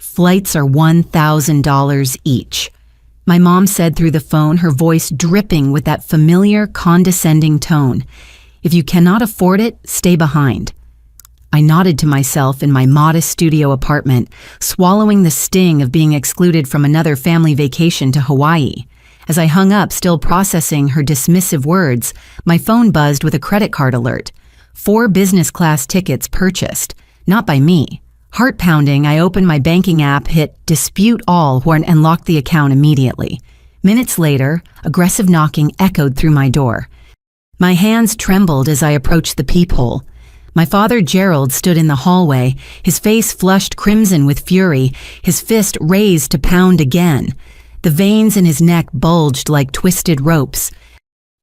Flights are $1,000 each. My mom said through the phone, her voice dripping with that familiar, condescending tone. If you cannot afford it, stay behind. I nodded to myself in my modest studio apartment, swallowing the sting of being excluded from another family vacation to Hawaii. As I hung up, still processing her dismissive words, my phone buzzed with a credit card alert. 4 business class tickets purchased, not by me. Heart pounding, I opened my banking app, hit dispute all, and locked the account immediately. Minutes later, aggressive knocking echoed through my door. My hands trembled as I approached the peephole. My father Gerald stood in the hallway, his face flushed crimson with fury, his fist raised to pound again. The veins in his neck bulged like twisted ropes.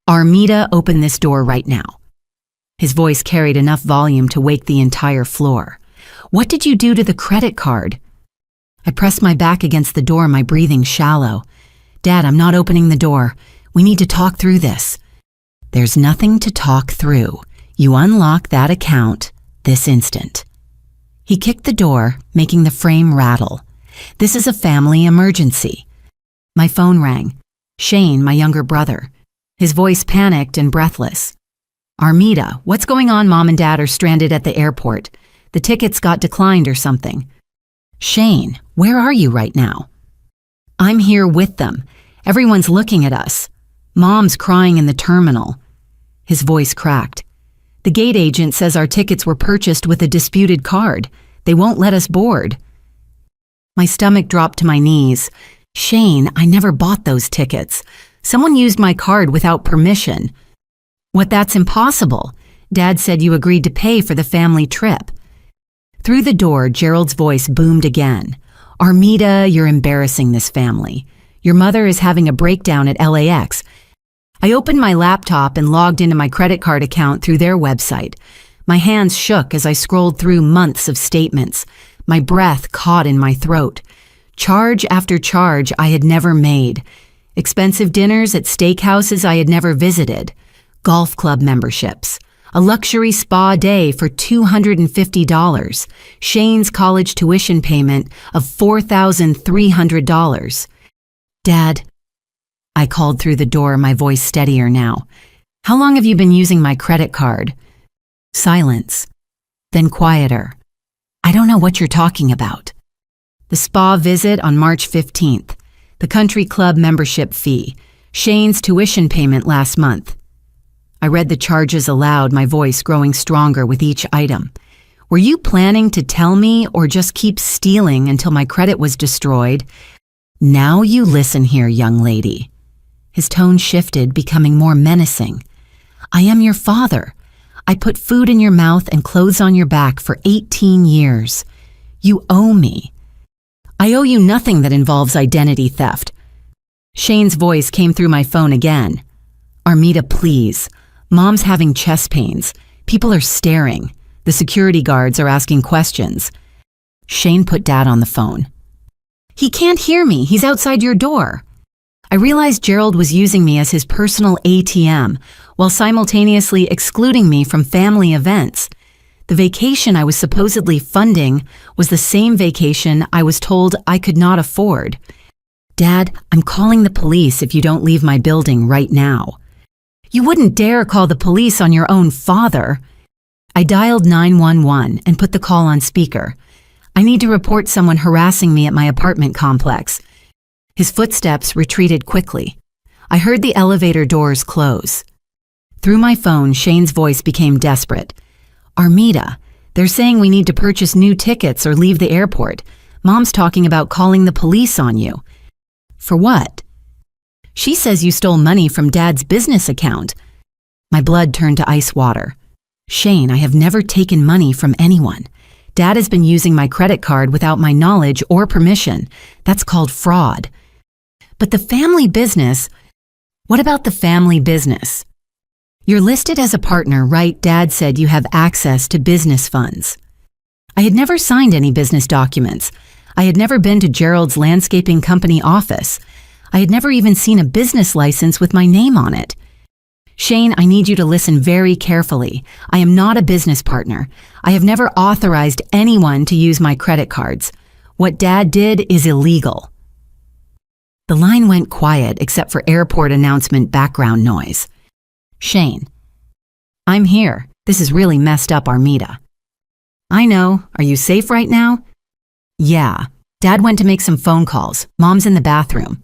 "Armida, open this door right now." His voice carried enough volume to wake the entire floor. "What did you do to the credit card?" I pressed my back against the door, my breathing shallow. "Dad, I'm not opening the door. We need to talk through this." "There's nothing to talk through. You unlock that account this instant." He kicked the door, making the frame rattle. "This is a family emergency." My phone rang. Shane, my younger brother. His voice panicked and breathless. "Armida, what's going on? Mom and Dad are stranded at the airport. The tickets got declined or something." "Shane, where are you right now?" "I'm here with them. Everyone's looking at us. Mom's crying in the terminal." His voice cracked. "The gate agent says our tickets were purchased with a disputed card. They won't let us board." My stomach dropped to my knees. "Shane, I never bought those tickets. Someone used my card without permission." "What, that's impossible. Dad said you agreed to pay for the family trip." Through the door, Gerald's voice boomed again. "Armida, you're embarrassing this family. Your mother is having a breakdown at LAX. I opened my laptop and logged into my credit card account through their website. My hands shook as I scrolled through months of statements. My breath caught in my throat. Charge after charge I had never made. Expensive dinners at steakhouses I had never visited. Golf club memberships. A luxury spa day for $250. Shane's college tuition payment of $4,300. "Dad," I called through the door, my voice steadier now. "How long have you been using my credit card?" Silence. Then quieter. "I don't know what you're talking about." The spa visit on March 15th. The country club membership fee. Shane's tuition payment last month. I read the charges aloud, my voice growing stronger with each item. "Were you planning to tell me or just keep stealing until my credit was destroyed?" "Now you listen here, young lady." His tone shifted, becoming more menacing. "I am your father. I put food in your mouth and clothes on your back for 18 years. You owe me." "I owe you nothing that involves identity theft." Shane's voice came through my phone again. "Armida, please. Mom's having chest pains. People are staring. The security guards are asking questions." Shane put Dad on the phone. "He can't hear me. He's outside your door." I realized Gerald was using me as his personal ATM while simultaneously excluding me from family events. The vacation I was supposedly funding was the same vacation I was told I could not afford. "Dad, I'm calling the police if you don't leave my building right now." "You wouldn't dare call the police on your own father." I dialed 911 and put the call on speaker. "I need to report someone harassing me at my apartment complex." His footsteps retreated quickly. I heard the elevator doors close. Through my phone, Shane's voice became desperate. "Armida, they're saying we need to purchase new tickets or leave the airport. Mom's talking about calling the police on you." "For what?" "She says you stole money from Dad's business account." My blood turned to ice water. "Shane, I have never taken money from anyone. Dad has been using my credit card without my knowledge or permission. That's called fraud." "But the family business..." "What about the family business?" "You're listed as a partner, right? Dad said you have access to business funds." I had never signed any business documents. I had never been to Gerald's landscaping company office. I had never even seen a business license with my name on it. "Shane, I need you to listen very carefully. I am not a business partner. I have never authorized anyone to use my credit cards. What Dad did is illegal. The line went quiet except for airport announcement background noise. Shane. I'm here. This is really messed up, Armida. I know. Are you safe right now? Yeah. Dad went to make some phone calls. Mom's in the bathroom.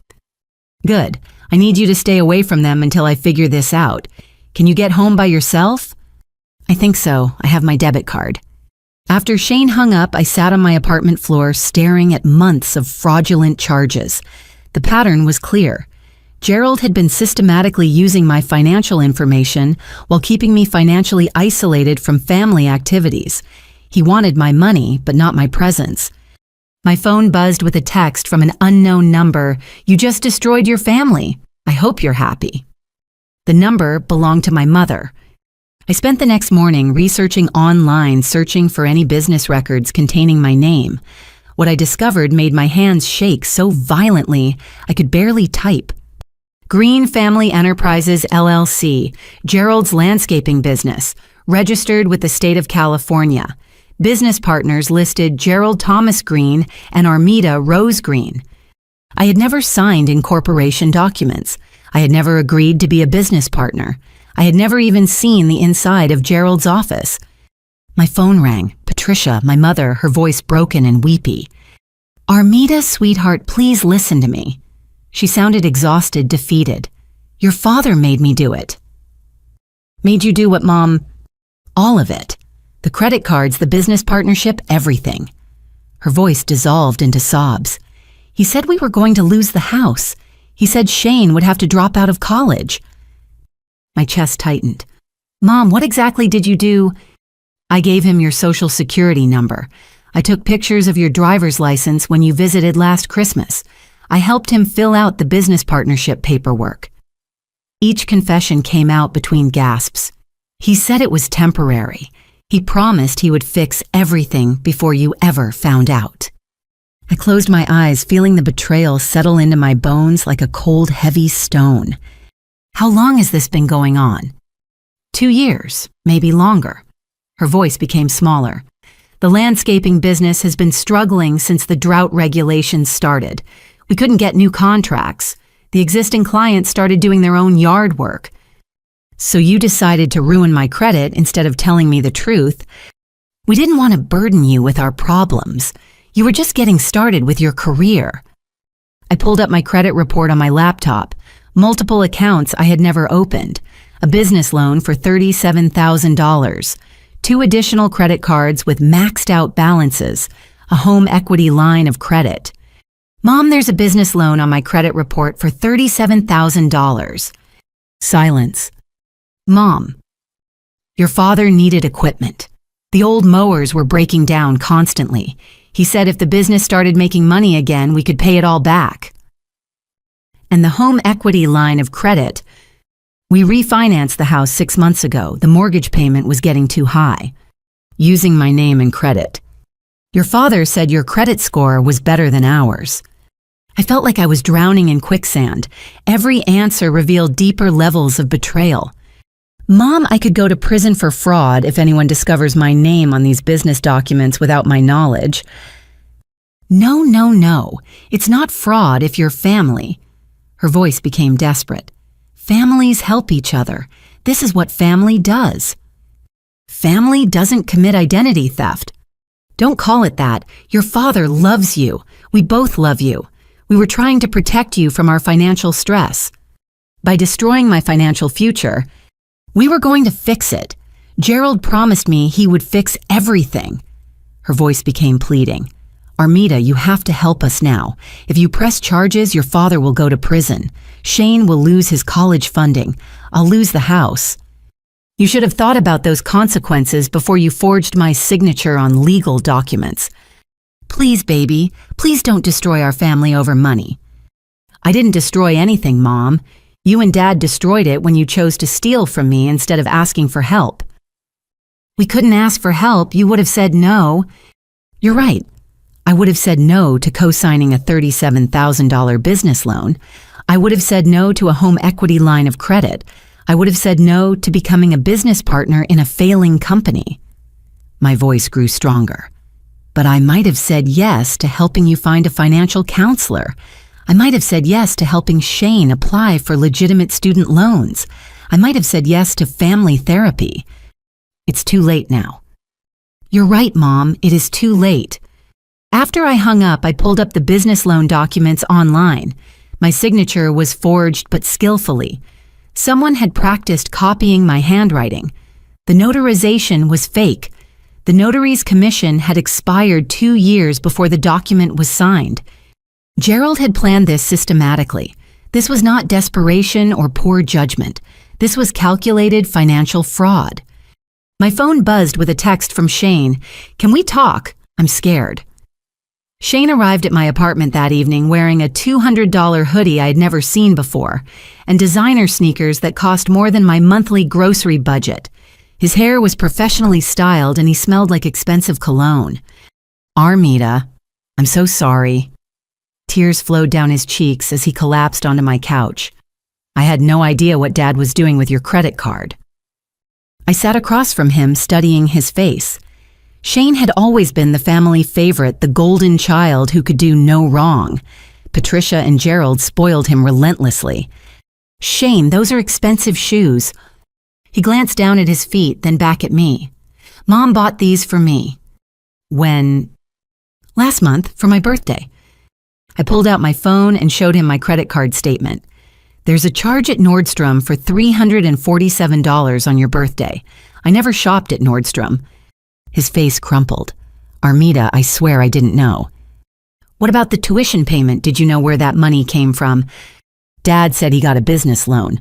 Good. I need you to stay away from them until I figure this out. Can you get home by yourself? I think so. I have my debit card. After Shane hung up, I sat on my apartment floor staring at months of fraudulent charges. The pattern was clear. Gerald had been systematically using my financial information while keeping me financially isolated from family activities. He wanted my money, but not my presence. My phone buzzed with a text from an unknown number. You just destroyed your family. I hope you're happy. The number belonged to my mother. I spent the next morning researching online, searching for any business records containing my name. What I discovered made my hands shake so violently I could barely type. Green Family Enterprises, LLC, Gerald's landscaping business, registered with the state of California. Business partners listed Gerald Thomas Green and Armida Rose Green. I had never signed incorporation documents. I had never agreed to be a business partner. I had never even seen the inside of Gerald's office. My phone rang. Patricia, my mother, her voice broken and weepy. Armida, sweetheart, please listen to me. She sounded exhausted, defeated. Your father made me do it. Made you do what, Mom? All of it. The credit cards, the business partnership, everything. Her voice dissolved into sobs. He said we were going to lose the house. He said Shane would have to drop out of college. My chest tightened. Mom, what exactly did you do? I gave him your social security number. I took pictures of your driver's license when you visited last Christmas. I helped him fill out the business partnership paperwork. Each confession came out between gasps. He said it was temporary. He promised he would fix everything before you ever found out. I closed my eyes, feeling the betrayal settle into my bones like a cold, heavy stone. How long has this been going on? 2 years, maybe longer. Her voice became smaller. The landscaping business has been struggling since the drought regulations started. We couldn't get new contracts. The existing clients started doing their own yard work. So you decided to ruin my credit instead of telling me the truth. We didn't want to burden you with our problems. You were just getting started with your career. I pulled up my credit report on my laptop. Multiple accounts I had never opened. A business loan for $37,000. 2 additional credit cards with maxed out balances. A home equity line of credit. Mom, there's a business loan on my credit report for $37,000. Silence. Mom, your father needed equipment. The old mowers were breaking down constantly. He said if the business started making money again, we could pay it all back. And the home equity line of credit, we refinanced the house 6 months ago. The mortgage payment was getting too high. Using my name and credit. Your father said your credit score was better than ours. I felt like I was drowning in quicksand. Every answer revealed deeper levels of betrayal. Mom, I could go to prison for fraud if anyone discovers my name on these business documents without my knowledge. No, no, no. It's not fraud if you're family. Her voice became desperate. Families help each other. This is what family does. Family doesn't commit identity theft. Don't call it that. Your father loves you. We both love you. We were trying to protect you from our financial stress. By destroying my financial future, we were going to fix it. Gerald promised me he would fix everything. Her voice became pleading. Armida, you have to help us now. If you press charges, your father will go to prison. Shane will lose his college funding. I'll lose the house. You should have thought about those consequences before you forged my signature on legal documents. Please, baby, please don't destroy our family over money. I didn't destroy anything, Mom. You and Dad destroyed it when you chose to steal from me instead of asking for help. We couldn't ask for help. You would have said no. You're right. I would have said no to co-signing a $37,000 business loan. I would have said no to a home equity line of credit. I would have said no to becoming a business partner in a failing company. My voice grew stronger. But I might have said yes to helping you find a financial counselor. I might have said yes to helping Shane apply for legitimate student loans. I might have said yes to family therapy. It's too late now. You're right, Mom, it is too late. After I hung up, I pulled up the business loan documents online. My signature was forged but skillfully. Someone had practiced copying my handwriting. The notarization was fake. The notary's commission had expired 2 years before the document was signed. Gerald had planned this systematically. This was not desperation or poor judgment. This was calculated financial fraud. My phone buzzed with a text from Shane. "Can we talk? I'm scared." Shane arrived at my apartment that evening wearing a $200 hoodie I had never seen before and designer sneakers that cost more than my monthly grocery budget. His hair was professionally styled and he smelled like expensive cologne. "Armida, I'm so sorry." Tears flowed down his cheeks as he collapsed onto my couch. "I had no idea what Dad was doing with your credit card." I sat across from him, studying his face. Shane had always been the family favorite, the golden child who could do no wrong. Patricia and Gerald spoiled him relentlessly. "Shane, those are expensive shoes." He glanced down at his feet, then back at me. "Mom bought these for me." "When?" "Last month, for my birthday." I pulled out my phone and showed him my credit card statement. "There's a charge at Nordstrom for $347 on your birthday. I never shopped at Nordstrom." His face crumpled. "Armida, I swear I didn't know." "What about the tuition payment? Did you know where that money came from?" "Dad said he got a business loan."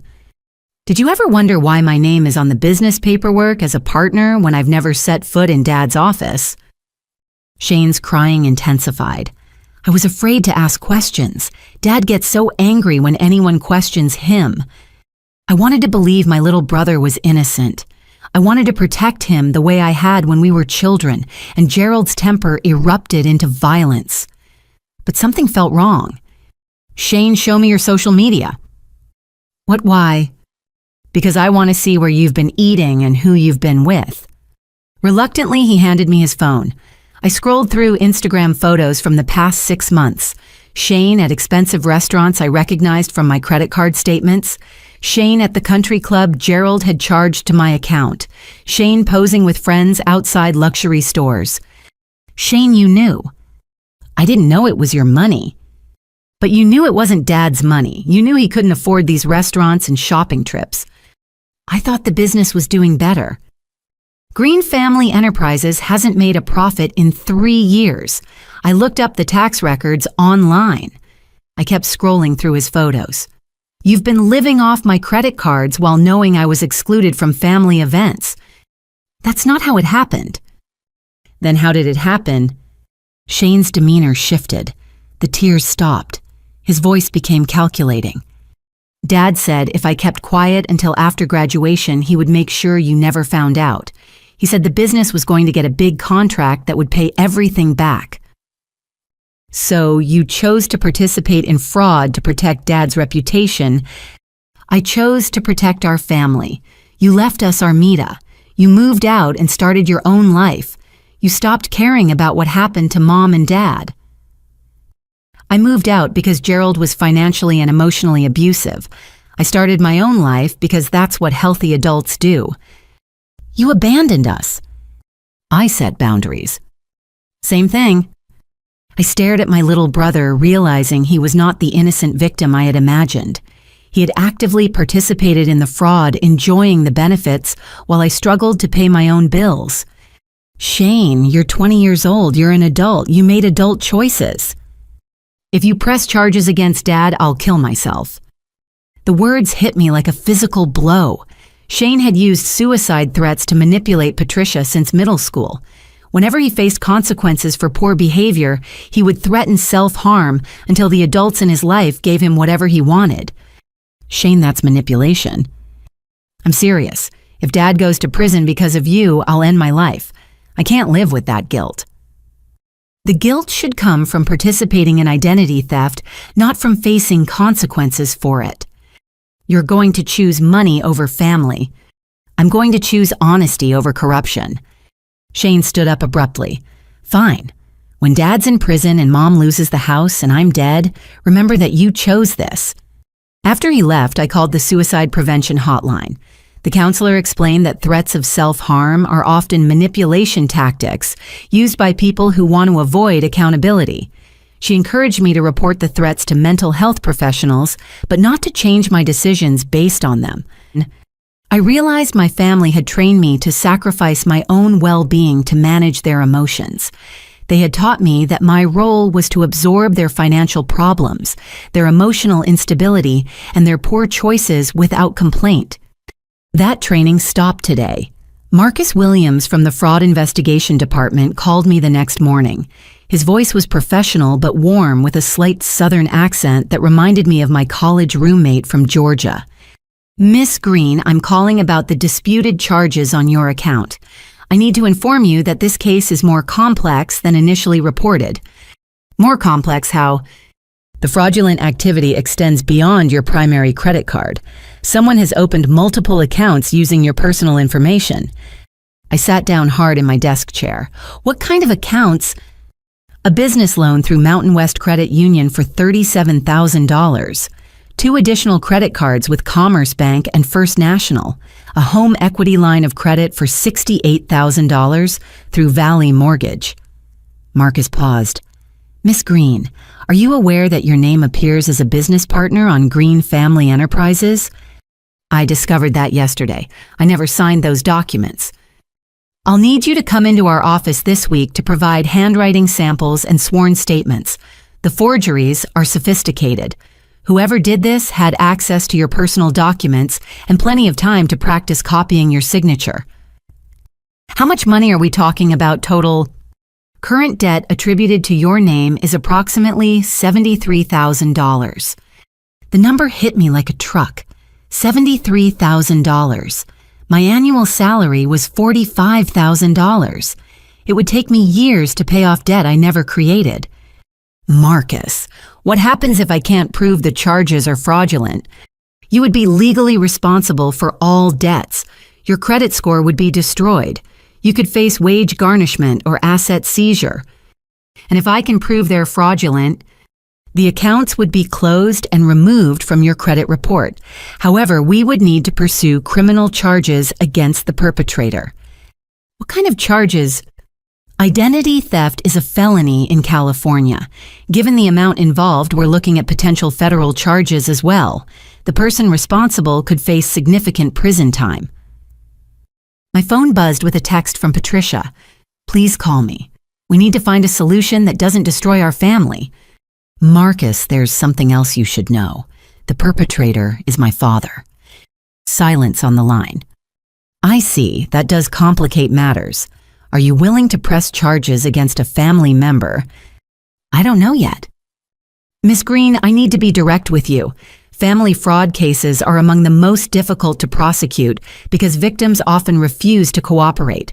"Did you ever wonder why my name is on the business paperwork as a partner when I've never set foot in Dad's office?" Shane's crying intensified. I was afraid to ask questions. Dad gets so angry when anyone questions him. I wanted to believe my little brother was innocent. I wanted to protect him the way I had when we were children, and Gerald's temper erupted into violence. But something felt wrong. "Shane, show me your social media." "What, why?" "Because I want to see where you've been eating and who you've been with." Reluctantly, he handed me his phone. I scrolled through Instagram photos from the past 6 months. Shane at expensive restaurants I recognized from my credit card statements. Shane at the country club Gerald had charged to my account. Shane posing with friends outside luxury stores. "Shane, you knew." "I didn't know it was your money." "But you knew it wasn't Dad's money. You knew he couldn't afford these restaurants and shopping trips." "I thought the business was doing better." Green Family Enterprises hasn't made a profit in 3 years. I looked up the tax records online. I kept scrolling through his photos. "You've been living off my credit cards while knowing I was excluded from family events." "That's not how it happened." "Then how did it happen?" Shane's demeanor shifted. The tears stopped. His voice became calculating. "Dad said if I kept quiet until after graduation, he would make sure you never found out. He said the business was going to get a big contract that would pay everything back." "So you chose to participate in fraud to protect Dad's reputation." "I chose to protect our family. You left us, Armida. You moved out and started your own life. You stopped caring about what happened to Mom and Dad." "I moved out because Gerald was financially and emotionally abusive. I started my own life because that's what healthy adults do." "You abandoned us." "I set boundaries." "Same thing." I stared at my little brother, realizing he was not the innocent victim I had imagined. He had actively participated in the fraud, enjoying the benefits, while I struggled to pay my own bills. "Shane, you're 20 years old. You're an adult. You made adult choices." "If you press charges against Dad, I'll kill myself." The words hit me like a physical blow. Shane had used suicide threats to manipulate Patricia since middle school. Whenever he faced consequences for poor behavior, he would threaten self-harm until the adults in his life gave him whatever he wanted. "Shane, that's manipulation." "I'm serious. If Dad goes to prison because of you, I'll end my life. I can't live with that guilt." The guilt should come from participating in identity theft, not from facing consequences for it. You're going to choose money over family. I'm going to choose honesty over corruption. Shane stood up abruptly. "Fine. When Dad's in prison and Mom loses the house and I'm dead, remember that you chose this. After he left, I called the suicide prevention hotline. The counselor explained that threats of self-harm are often manipulation tactics used by people who want to avoid accountability. She encouraged me to report the threats to mental health professionals, but not to change my decisions based on them. I realized my family had trained me to sacrifice my own well-being to manage their emotions. They had taught me that my role was to absorb their financial problems, their emotional instability, and their poor choices without complaint. That training stopped today. Marcus Williams from the Fraud Investigation Department called me the next morning. His voice was professional but warm with a slight southern accent that reminded me of my college roommate from Georgia. "Miss Green, I'm calling about the disputed charges on your account. I need to inform you that this case is more complex than initially reported." "More complex how?" "The fraudulent activity extends beyond your primary credit card. Someone has opened multiple accounts using your personal information." I sat down hard in my desk chair. "What kind of accounts?" "A business loan through Mountain West Credit Union for $37,000. 2 additional credit cards with Commerce Bank and First National. A home equity line of credit for $68,000 through Valley Mortgage." Marcus paused. "Miss Green, are you aware that your name appears as a business partner on Green Family Enterprises?" "I discovered that yesterday. I never signed those documents." "I'll need you to come into our office this week to provide handwriting samples and sworn statements. The forgeries are sophisticated. Whoever did this had access to your personal documents and plenty of time to practice copying your signature." "How much money are we talking about total?" "Current debt attributed to your name is approximately $73,000. The number hit me like a truck. $73,000. My annual salary was $45,000. It would take me years to pay off debt I never created." "Marcus, what happens if I can't prove the charges are fraudulent?" "You would be legally responsible for all debts. Your credit score would be destroyed. You could face wage garnishment or asset seizure. And if I can prove they're fraudulent, the accounts would be closed and removed from your credit report. However, we would need to pursue criminal charges against the perpetrator." "What kind of charges?" "Identity theft is a felony in California. Given the amount involved, we're looking at potential federal charges as well. The person responsible could face significant prison time." My phone buzzed with a text from Patricia. "Please call me. We need to find a solution that doesn't destroy our family." "Marcus, there's something else you should know. The perpetrator is my father." Silence on the line. "I see. That does complicate matters. Are you willing to press charges against a family member?" "I don't know yet." "Miss Green, I need to be direct with you. Family fraud cases are among the most difficult to prosecute because victims often refuse to cooperate.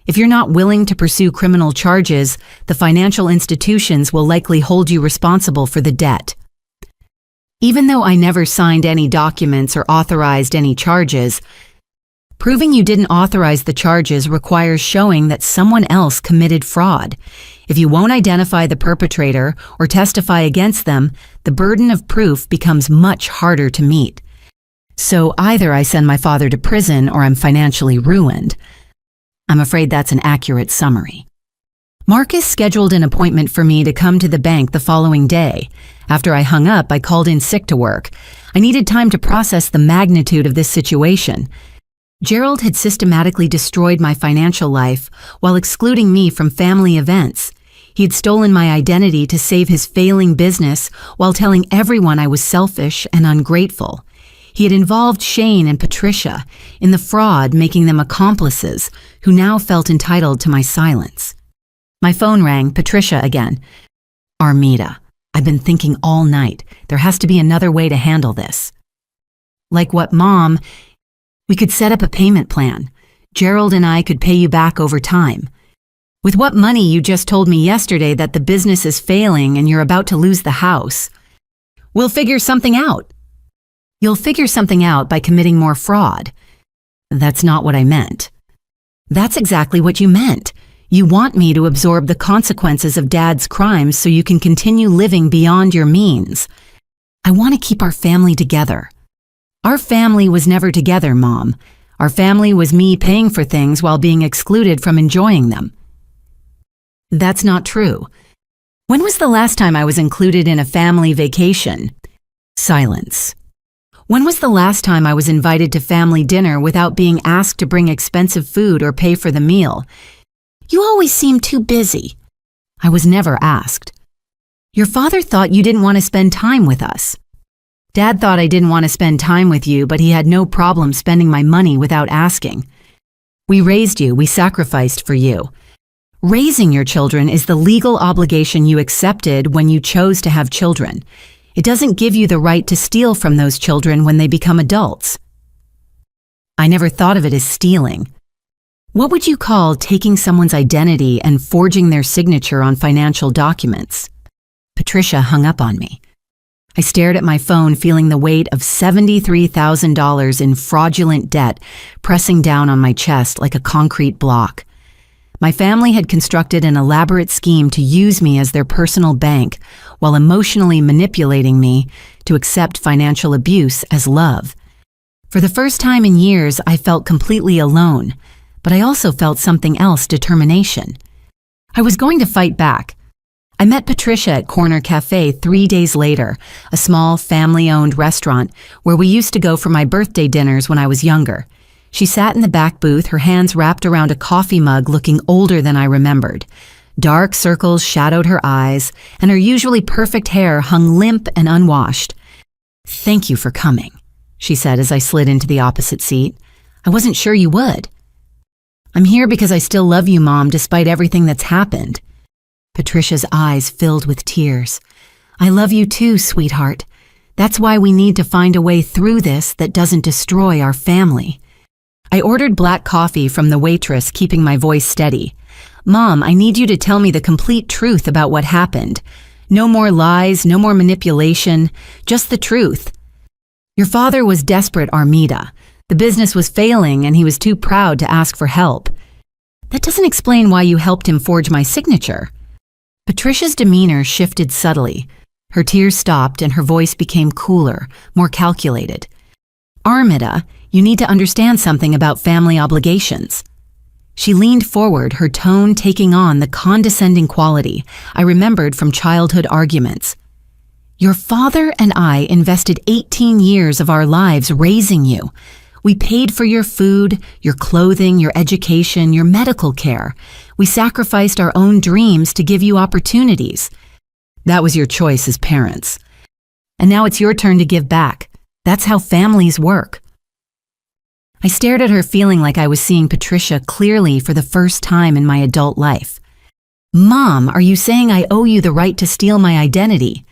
If you're not willing to pursue criminal charges, the financial institutions will likely hold you responsible for the debt." Even though I never signed any documents or authorized any charges, proving you didn't authorize the charges requires showing that someone else committed fraud. If you won't identify the perpetrator or testify against them, the burden of proof becomes much harder to meet. So either I send my father to prison or I'm financially ruined. I'm afraid that's an accurate summary. Marcus scheduled an appointment for me to come to the bank the following day. After I hung up, I called in sick to work. I needed time to process the magnitude of this situation. Gerald had systematically destroyed my financial life while excluding me from family events. He had stolen my identity to save his failing business while telling everyone I was selfish and ungrateful. He had involved Shane and Patricia in the fraud, making them accomplices who now felt entitled to my silence. My phone rang, Patricia again. "Armida, I've been thinking all night. There has to be another way to handle this." "Like what, Mom?" "We could set up a payment plan. Gerald and I could pay you back over time. With what money you just told me yesterday that the business is failing and you're about to lose the house. We'll figure something out." "You'll figure something out by committing more fraud." "That's not what I meant." "That's exactly what you meant. You want me to absorb the consequences of Dad's crimes so you can continue living beyond your means. I want to keep our family together. Our family was never together, Mom. Our family was me paying for things while being excluded from enjoying them. That's not true. When was the last time I was included in a family vacation? Silence. When was the last time I was invited to family dinner without being asked to bring expensive food or pay for the meal? You always seem too busy. I was never asked. Your father thought you didn't want to spend time with us. Dad thought I didn't want to spend time with you, but he had no problem spending my money without asking. We raised you, we sacrificed for you. Raising your children is the legal obligation you accepted when you chose to have children. It doesn't give you the right to steal from those children when they become adults. I never thought of it as stealing. What would you call taking someone's identity and forging their signature on financial documents? Patricia hung up on me. I stared at my phone, feeling the weight of $73,000 in fraudulent debt pressing down on my chest like a concrete block. My family had constructed an elaborate scheme to use me as their personal bank while emotionally manipulating me to accept financial abuse as love. For the first time in years, I felt completely alone, but I also felt something else: determination. I was going to fight back. I met Patricia at Corner Cafe 3 days later, a small family-owned restaurant where we used to go for my birthday dinners when I was younger. She sat in the back booth, her hands wrapped around a coffee mug, looking older than I remembered. Dark circles shadowed her eyes, and her usually perfect hair hung limp and unwashed. "Thank you for coming," she said as I slid into the opposite seat. "I wasn't sure you would." "I'm here because I still love you, Mom, despite everything that's happened." Patricia's eyes filled with tears. "I love you too, sweetheart. That's why we need to find a way through this that doesn't destroy our family." I ordered black coffee from the waitress, keeping my voice steady. "Mom, I need you to tell me the complete truth about what happened. No more lies, no more manipulation, just the truth." "Your father was desperate, Armida. The business was failing and he was too proud to ask for help." "That doesn't explain why you helped him forge my signature." Patricia's demeanor shifted subtly. Her tears stopped and her voice became cooler, more calculated. "Armida, you need to understand something about family obligations." She leaned forward, her tone taking on the condescending quality I remembered from childhood arguments. "Your father and I invested 18 years of our lives raising you. We paid for your food, your clothing, your education, your medical care. We sacrificed our own dreams to give you opportunities. That was your choice as parents. And now it's your turn to give back. That's how families work." I stared at her, feeling like I was seeing Patricia clearly for the first time in my adult life. "Mom, are you saying I owe you the right to steal my identity?"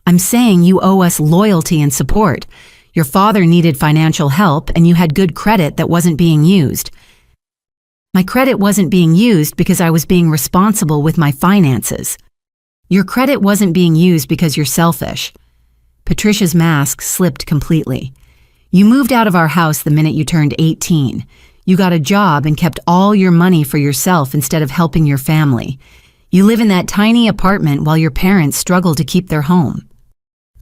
"I'm saying you owe us loyalty and support. Your father needed financial help and you had good credit that wasn't being used." "My credit wasn't being used because I was being responsible with my finances." "Your credit wasn't being used because you're selfish." Patricia's mask slipped completely. "You moved out of our house the minute you turned 18. You got a job and kept all your money for yourself instead of helping your family. You live in that tiny apartment while your parents struggle to keep their home.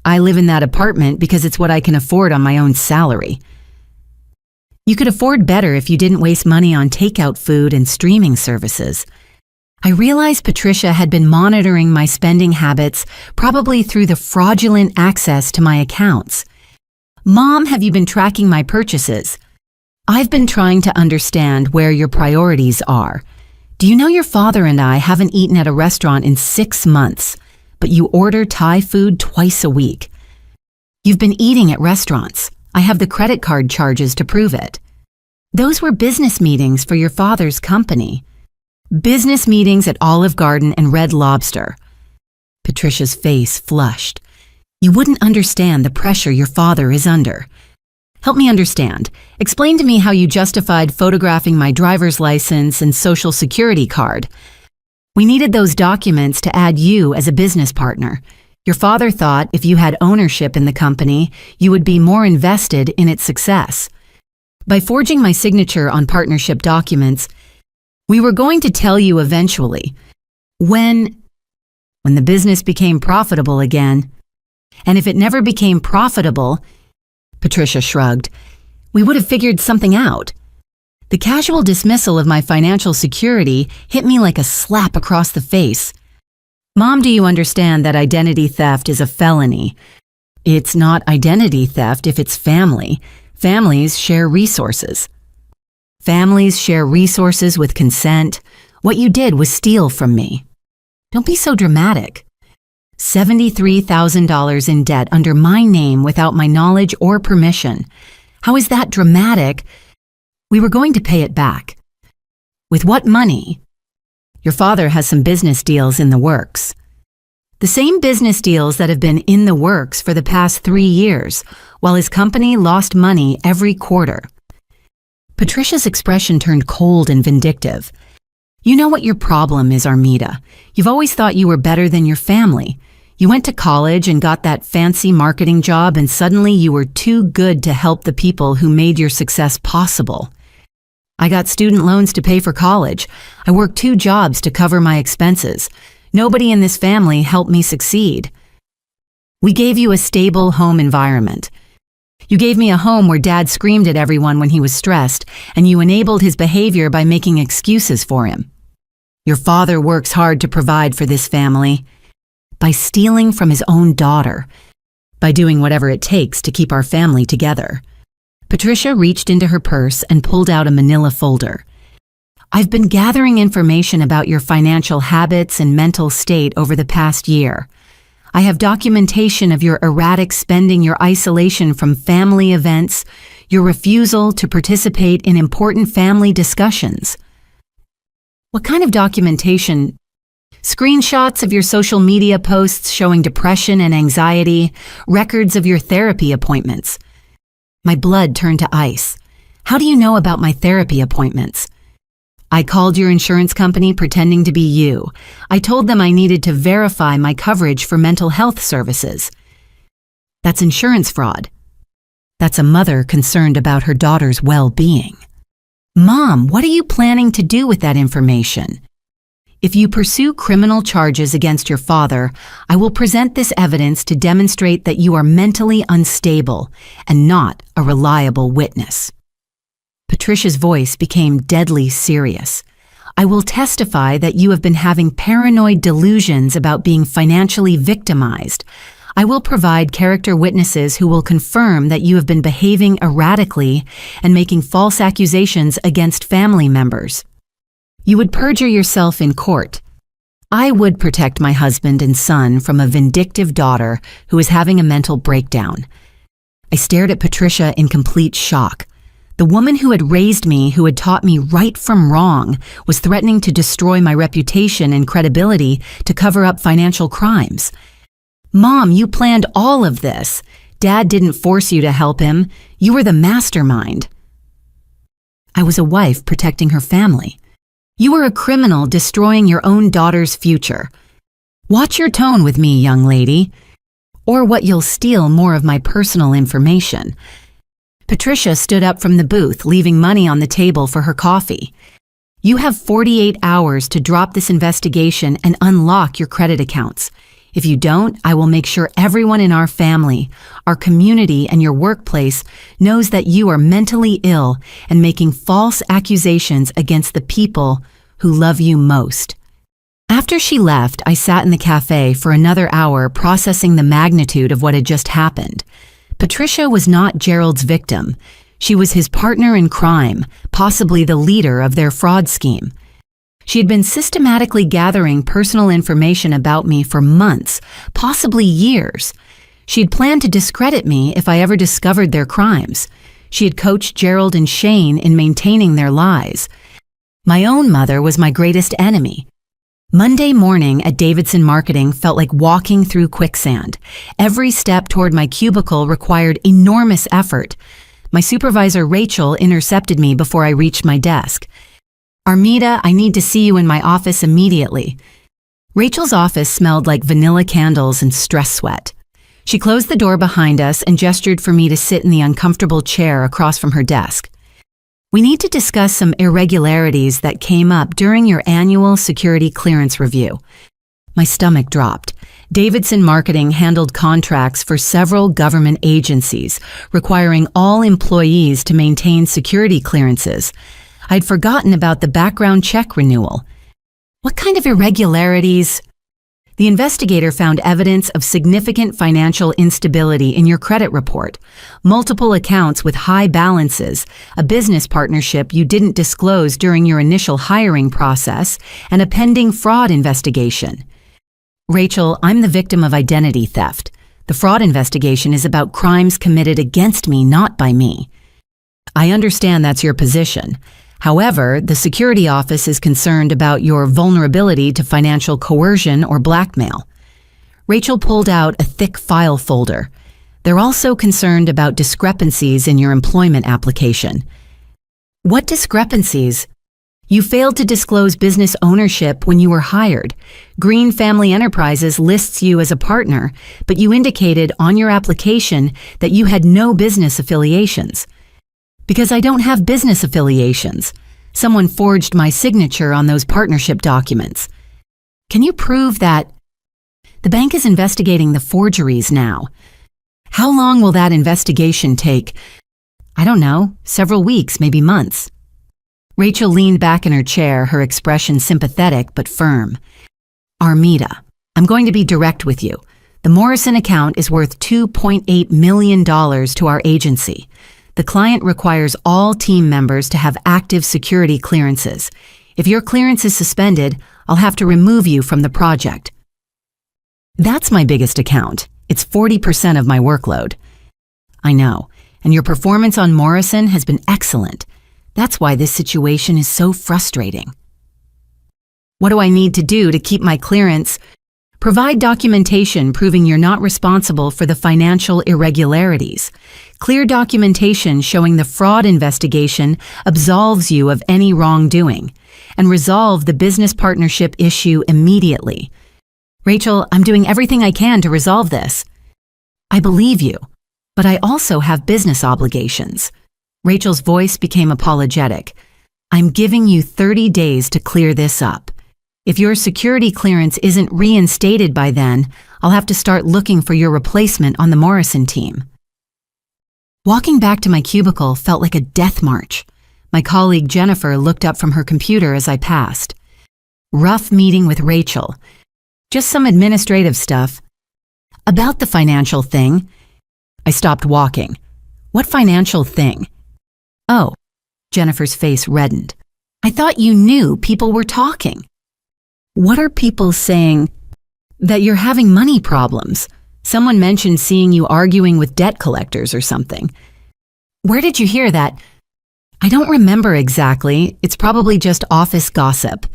I live in that apartment because it's what I can afford on my own salary." "You could afford better if you didn't waste money on takeout food and streaming services." I realized Patricia had been monitoring my spending habits, probably through the fraudulent access to my accounts. "Mom, have you been tracking my purchases?" "I've been trying to understand where your priorities are. Do you know your father and I haven't eaten at a restaurant in 6 months, but you order Thai food twice a week? You've been eating at restaurants. I have the credit card charges to prove it." "Those were business meetings for your father's company." "Business meetings at Olive Garden and Red Lobster." Patricia's face flushed. "You wouldn't understand the pressure your father is under." "Help me understand. Explain to me how you justified photographing my driver's license and social security card." "We needed those documents to add you as a business partner. Your father thought if you had ownership in the company, you would be more invested in its success. By forging my signature on partnership documents, We were going to tell you eventually, when the business became profitable again. And if it never became profitable, Patricia shrugged, we would have figured something out. The casual dismissal of my financial security hit me like a slap across the face. Mom, do you understand that identity theft is a felony? It's not identity theft if it's family. Families share resources. Families share resources with consent. What you did was steal from me. Don't be so dramatic. $73,000 in debt under my name without my knowledge or permission. How is that dramatic? We were going to pay it back. With what money? Your father has some business deals in the works. The same business deals that have been in the works for the past 3 years, while his company lost money every quarter. Patricia's expression turned cold and vindictive. You know what your problem is, Armida. You've always thought you were better than your family. You went to college and got that fancy marketing job, and suddenly you were too good to help the people who made your success possible. I got student loans to pay for college. I worked 2 jobs to cover my expenses. Nobody in this family helped me succeed. We gave you a stable home environment. You gave me a home where Dad screamed at everyone when he was stressed, and you enabled his behavior by making excuses for him. Your father works hard to provide for this family by stealing from his own daughter, by doing whatever it takes to keep our family together. Patricia reached into her purse and pulled out a manila folder. I've been gathering information about your financial habits and mental state over the past year. I have documentation of your erratic spending, your isolation from family events, your refusal to participate in important family discussions. What kind of documentation? Screenshots of your social media posts showing depression and anxiety, records of your therapy appointments. My blood turned to ice. How do you know about my therapy appointments? I called your insurance company pretending to be you. I told them I needed to verify my coverage for mental health services. That's insurance fraud. That's a mother concerned about her daughter's well-being. Mom, what are you planning to do with that information? If you pursue criminal charges against your father, I will present this evidence to demonstrate that you are mentally unstable and not a reliable witness. Patricia's voice became deadly serious. I will testify that you have been having paranoid delusions about being financially victimized. I will provide character witnesses who will confirm that you have been behaving erratically and making false accusations against family members. You would perjure yourself in court. I would protect my husband and son from a vindictive daughter who is having a mental breakdown. I stared at Patricia in complete shock. The woman who had raised me, who had taught me right from wrong, was threatening to destroy my reputation and credibility to cover up financial crimes. Mom, you planned all of this. Dad didn't force you to help him. You were the mastermind. I was a wife protecting her family. You were a criminal destroying your own daughter's future. Watch your tone with me, young lady, or what you'll steal more of my personal information. Patricia stood up from the booth, leaving money on the table for her coffee. You have 48 hours to drop this investigation and unlock your credit accounts. If you don't, I will make sure everyone in our family, our community, and your workplace knows that you are mentally ill and making false accusations against the people who love you most. After she left, I sat in the cafe for another hour processing the magnitude of what had just happened. Patricia was not Gerald's victim. She was his partner in crime, possibly the leader of their fraud scheme. She had been systematically gathering personal information about me for months, possibly years. She had planned to discredit me if I ever discovered their crimes. She had coached Gerald and Shane in maintaining their lies. My own mother was my greatest enemy. Monday morning at Davidson Marketing felt like walking through quicksand. Every step toward my cubicle required enormous effort. My supervisor, Rachel, intercepted me before I reached my desk. Armida, I need to see you in my office immediately. Rachel's office smelled like vanilla candles and stress sweat. She closed the door behind us and gestured for me to sit in the uncomfortable chair across from her desk. We need to discuss some irregularities that came up during your annual security clearance review. My stomach dropped. Davidson Marketing handled contracts for several government agencies, requiring all employees to maintain security clearances. I'd forgotten about the background check renewal. What kind of irregularities? The investigator found evidence of significant financial instability in your credit report, multiple accounts with high balances, a business partnership you didn't disclose during your initial hiring process, and a pending fraud investigation. Rachel, I'm the victim of identity theft. The fraud investigation is about crimes committed against me, not by me. I understand that's your position. However, the security office is concerned about your vulnerability to financial coercion or blackmail. Rachel pulled out a thick file folder. They're also concerned about discrepancies in your employment application. What discrepancies? You failed to disclose business ownership when you were hired. Green Family Enterprises lists you as a partner, but you indicated on your application that you had no business affiliations. Because I don't have business affiliations. Someone forged my signature on those partnership documents. Can you prove that? The bank is investigating the forgeries now. How long will that investigation take? I don't know, several weeks, maybe months. Rachel leaned back in her chair, her expression sympathetic but firm. Armida, I'm going to be direct with you. The Morrison account is worth $2.8 million to our agency. The client requires all team members to have active security clearances. If your clearance is suspended, I'll have to remove you from the project. That's my biggest account. It's 40% of my workload. I know, and your performance on Morrison has been excellent. That's why this situation is so frustrating. What do I need to do to keep my clearance? Provide documentation proving you're not responsible for the financial irregularities. Clear documentation showing the fraud investigation absolves you of any wrongdoing. And resolve the business partnership issue immediately. Rachel, I'm doing everything I can to resolve this. I believe you, but I also have business obligations. Rachel's voice became apologetic. I'm giving you 30 days to clear this up. If your security clearance isn't reinstated by then, I'll have to start looking for your replacement on the Morrison team. Walking back to my cubicle felt like a death march. My colleague Jennifer looked up from her computer as I passed. Rough meeting with Rachel. Just some administrative stuff. About the financial thing. I stopped walking. What financial thing? Oh, Jennifer's face reddened. I thought you knew people were talking. What are people saying? That you're having money problems. Someone mentioned seeing you arguing with debt collectors or something. Where did you hear that? I don't remember exactly. It's probably just office gossip.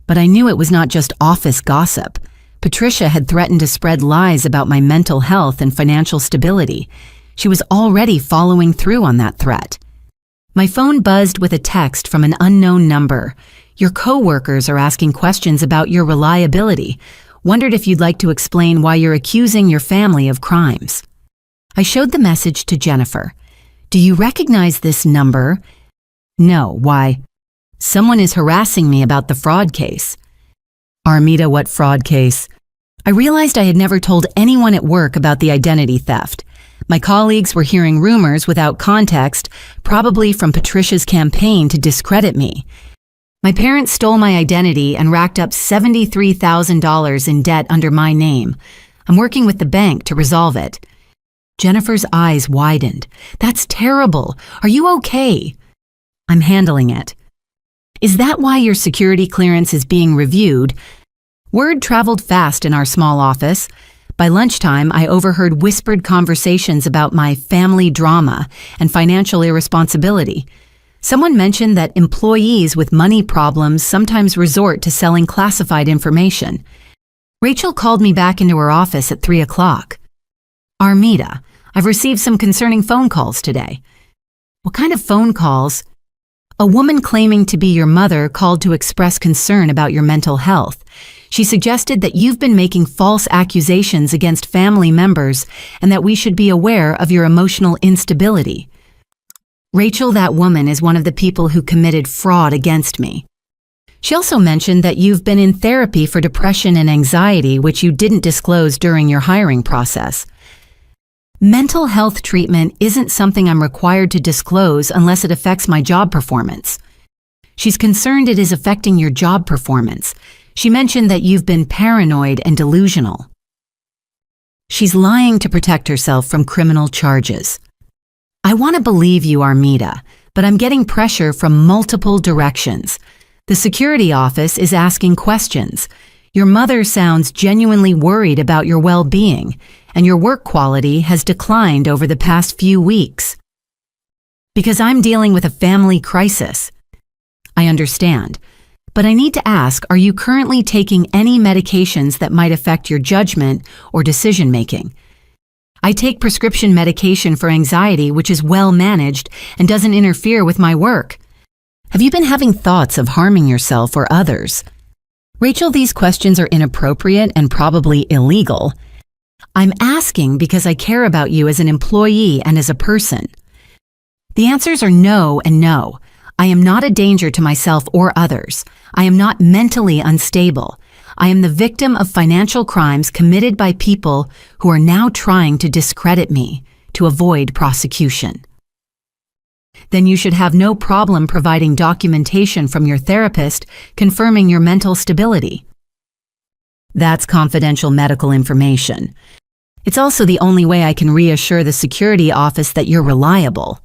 But I knew it was not just office gossip. Patricia had threatened to spread lies about my mental health and financial stability. She was already following through on that threat. My phone buzzed with a text from an unknown number. Your coworkers are asking questions about your reliability. Wondered if you'd like to explain why you're accusing your family of crimes. I showed the message to Jennifer. Do you recognize this number? No, why? Someone is harassing me about the fraud case. Armida, what fraud case? I realized I had never told anyone at work about the identity theft. My colleagues were hearing rumors without context, probably from Patricia's campaign to discredit me. My parents stole my identity and racked up $73,000 in debt under my name. I'm working with the bank to resolve it. Jennifer's eyes widened. That's terrible. Are you okay? I'm handling it. Is that why your security clearance is being reviewed? Word traveled fast in our small office. By lunchtime, I overheard whispered conversations about my family drama and financial irresponsibility. Someone mentioned that employees with money problems sometimes resort to selling classified information. Rachel called me back into her office at 3 o'clock. Armida, I've received some concerning phone calls today. What kind of phone calls? A woman claiming to be your mother called to express concern about your mental health. She suggested that you've been making false accusations against family members and that we should be aware of your emotional instability. Rachel, that woman, is one of the people who committed fraud against me. She also mentioned that you've been in therapy for depression and anxiety, which you didn't disclose during your hiring process. Mental health treatment isn't something I'm required to disclose unless it affects my job performance. She's concerned it is affecting your job performance. She mentioned that you've been paranoid and delusional. She's lying to protect herself from criminal charges. I want to believe you, Armida, but I'm getting pressure from multiple directions. The security office is asking questions. Your mother sounds genuinely worried about your well-being, and your work quality has declined over the past few weeks. Because I'm dealing with a family crisis. I understand, but I need to ask, are you currently taking any medications that might affect your judgment or decision-making? I take prescription medication for anxiety, which is well managed and doesn't interfere with my work. Have you been having thoughts of harming yourself or others? Rachel, these questions are inappropriate and probably illegal. I'm asking because I care about you as an employee and as a person. The answers are no and no. I am not a danger to myself or others. I am not mentally unstable. I am the victim of financial crimes committed by people who are now trying to discredit me to avoid prosecution. Then you should have no problem providing documentation from your therapist confirming your mental stability. That's confidential medical information. It's also the only way I can reassure the security office that you're reliable.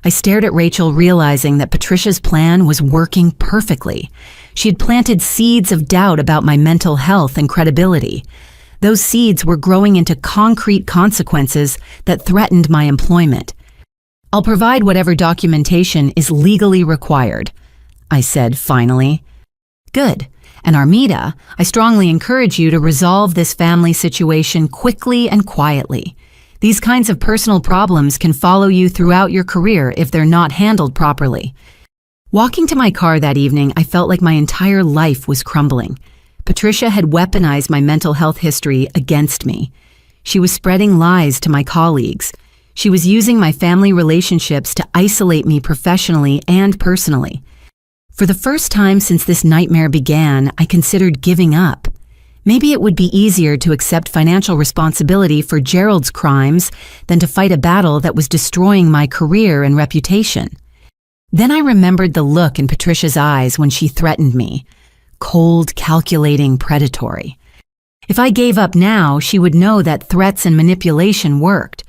I stared at Rachel, realizing that Patricia's plan was working perfectly. She had planted seeds of doubt about my mental health and credibility. Those seeds were growing into concrete consequences that threatened my employment. I'll provide whatever documentation is legally required, I said finally. Good. And Armida, I strongly encourage you to resolve this family situation quickly and quietly. These kinds of personal problems can follow you throughout your career if they're not handled properly. Walking to my car that evening, I felt like my entire life was crumbling. Patricia had weaponized my mental health history against me. She was spreading lies to my colleagues. She was using my family relationships to isolate me professionally and personally. For the first time since this nightmare began, I considered giving up. Maybe it would be easier to accept financial responsibility for Gerald's crimes than to fight a battle that was destroying my career and reputation. Then I remembered the look in Patricia's eyes when she threatened me. Cold, calculating, predatory. If I gave up now, she would know that threats and manipulation worked.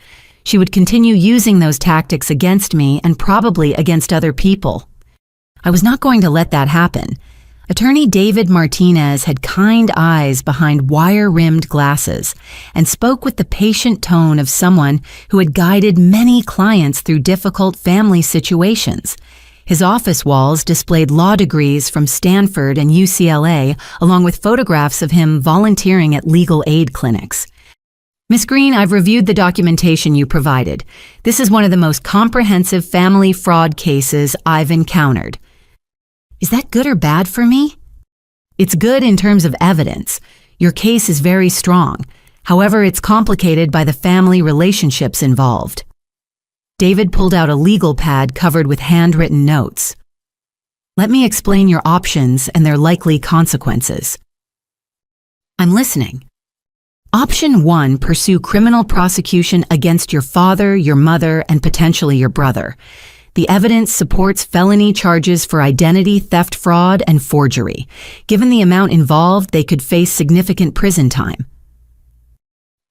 She would continue using those tactics against me and probably against other people. I was not going to let that happen. Attorney David Martinez had kind eyes behind wire-rimmed glasses and spoke with the patient tone of someone who had guided many clients through difficult family situations. His office walls displayed law degrees from Stanford and UCLA, along with photographs of him volunteering at legal aid clinics. Ms. Green, I've reviewed the documentation you provided. This is one of the most comprehensive family fraud cases I've encountered. Is that good or bad for me? It's good in terms of evidence. Your case is very strong. However, it's complicated by the family relationships involved. David pulled out a legal pad covered with handwritten notes. Let me explain your options and their likely consequences. I'm listening. Option 1, pursue criminal prosecution against your father, your mother, and potentially your brother. The evidence supports felony charges for identity theft, fraud, and forgery. Given the amount involved, they could face significant prison time.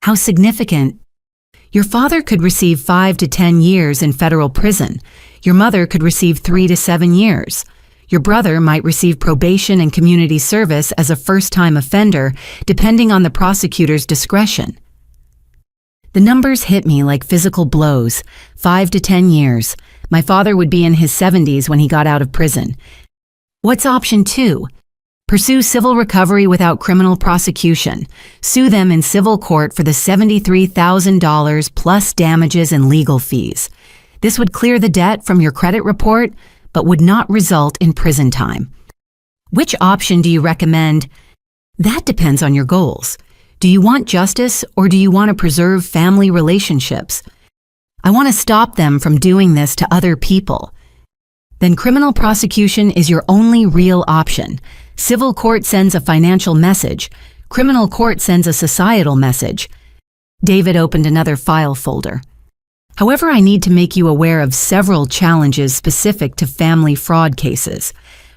How significant? Your father could receive 5 to 10 years in federal prison. Your mother could receive 3 to 7 years. Your brother might receive probation and community service as a first-time offender, depending on the prosecutor's discretion. The numbers hit me like physical blows. 5 to 10 years. My father would be in his 70s when he got out of prison. What's option 2? Pursue civil recovery without criminal prosecution. Sue them in civil court for the $73,000 plus damages and legal fees. This would clear the debt from your credit report, but would not result in prison time. Which option do you recommend? That depends on your goals. Do you want justice or do you want to preserve family relationships? I want to stop them from doing this to other people. Then criminal prosecution is your only real option. Civil court sends a financial message. Criminal court sends a societal message. David opened another file folder. However, I need to make you aware of several challenges specific to family fraud cases.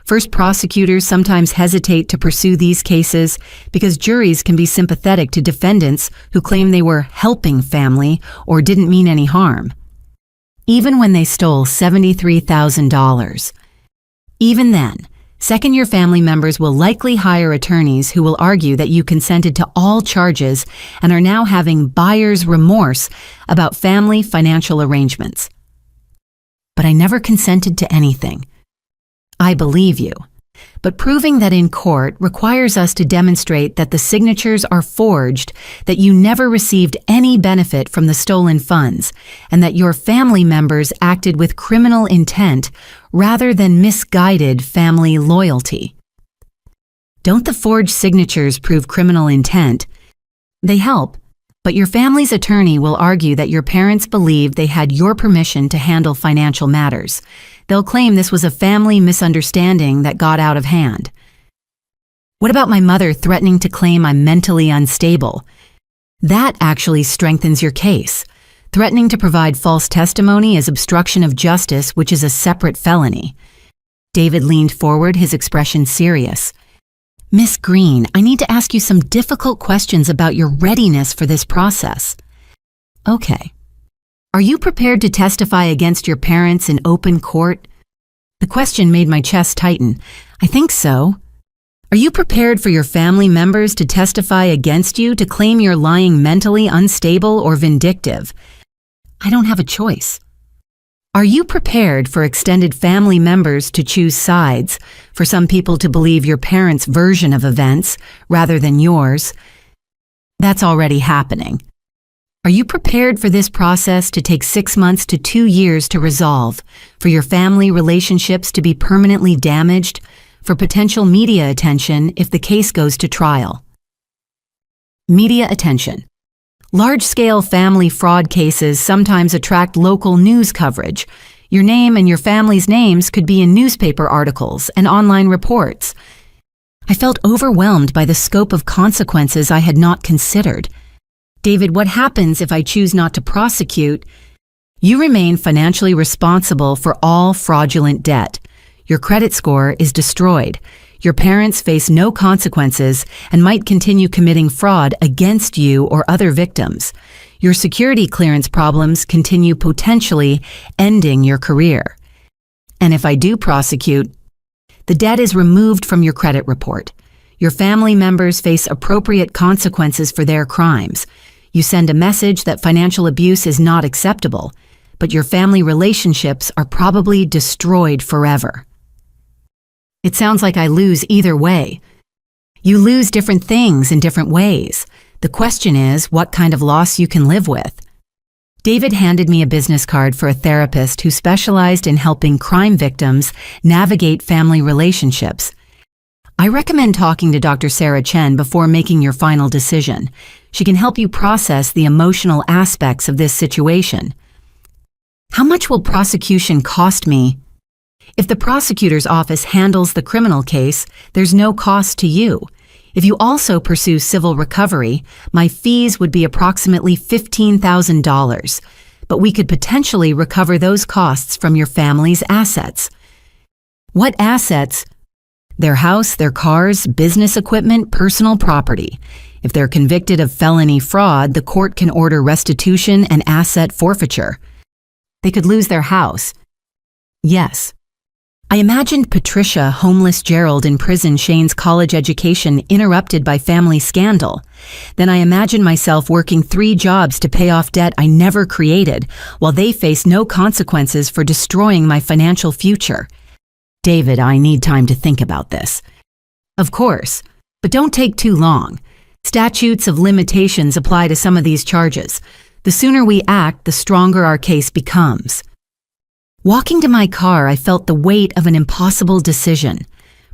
First, prosecutors sometimes hesitate to pursue these cases because juries can be sympathetic to defendants who claim they were helping family or didn't mean any harm. Even when they stole $73,000. Even then, second-year family members will likely hire attorneys who will argue that you consented to all charges and are now having buyer's remorse about family financial arrangements. But I never consented to anything. I believe you. But proving that in court requires us to demonstrate that the signatures are forged, that you never received any benefit from the stolen funds, and that your family members acted with criminal intent rather than misguided family loyalty. Don't the forged signatures prove criminal intent? They help, but your family's attorney will argue that your parents believed they had your permission to handle financial matters. They'll claim this was a family misunderstanding that got out of hand. What about my mother threatening to claim I'm mentally unstable? That actually strengthens your case. Threatening to provide false testimony is obstruction of justice, which is a separate felony. David leaned forward, his expression serious. Miss Green, I need to ask you some difficult questions about your readiness for this process. Okay. Are you prepared to testify against your parents in open court? The question made my chest tighten. I think so. Are you prepared for your family members to testify against you to claim you're lying mentally unstable or vindictive? I don't have a choice. Are you prepared for extended family members to choose sides, for some people to believe your parents' version of events rather than yours? That's already happening. Are you prepared for this process to take 6 months to 2 years to resolve, for your family relationships to be permanently damaged, for potential media attention if the case goes to trial? Media attention. Large-scale family fraud cases sometimes attract local news coverage. Your name and your family's names could be in newspaper articles and online reports. I felt overwhelmed by the scope of consequences I had not considered. David, what happens if I choose not to prosecute? You remain financially responsible for all fraudulent debt. Your credit score is destroyed. Your parents face no consequences and might continue committing fraud against you or other victims. Your security clearance problems continue, potentially ending your career. And if I do prosecute, the debt is removed from your credit report. Your family members face appropriate consequences for their crimes. You send a message that financial abuse is not acceptable, but your family relationships are probably destroyed forever. It sounds like I lose either way. You lose different things in different ways. The question is what kind of loss you can live with. David handed me a business card for a therapist who specialized in helping crime victims navigate family relationships. I recommend talking to Dr. Sarah Chen before making your final decision. She can help you process the emotional aspects of this situation. How much will prosecution cost me? If the prosecutor's office handles the criminal case, there's no cost to you. If you also pursue civil recovery, my fees would be approximately $15,000, but we could potentially recover those costs from your family's assets. What assets? Their house, their cars, business equipment, personal property. If they're convicted of felony fraud, the court can order restitution and asset forfeiture. They could lose their house. Yes. I imagined Patricia, homeless Gerald in prison, Shane's college education interrupted by family scandal. Then I imagined myself working 3 jobs to pay off debt I never created, while they face no consequences for destroying my financial future. David, I need time to think about this. Of course, but don't take too long. Statutes of limitations apply to some of these charges. The sooner we act, the stronger our case becomes. Walking to my car, I felt the weight of an impossible decision.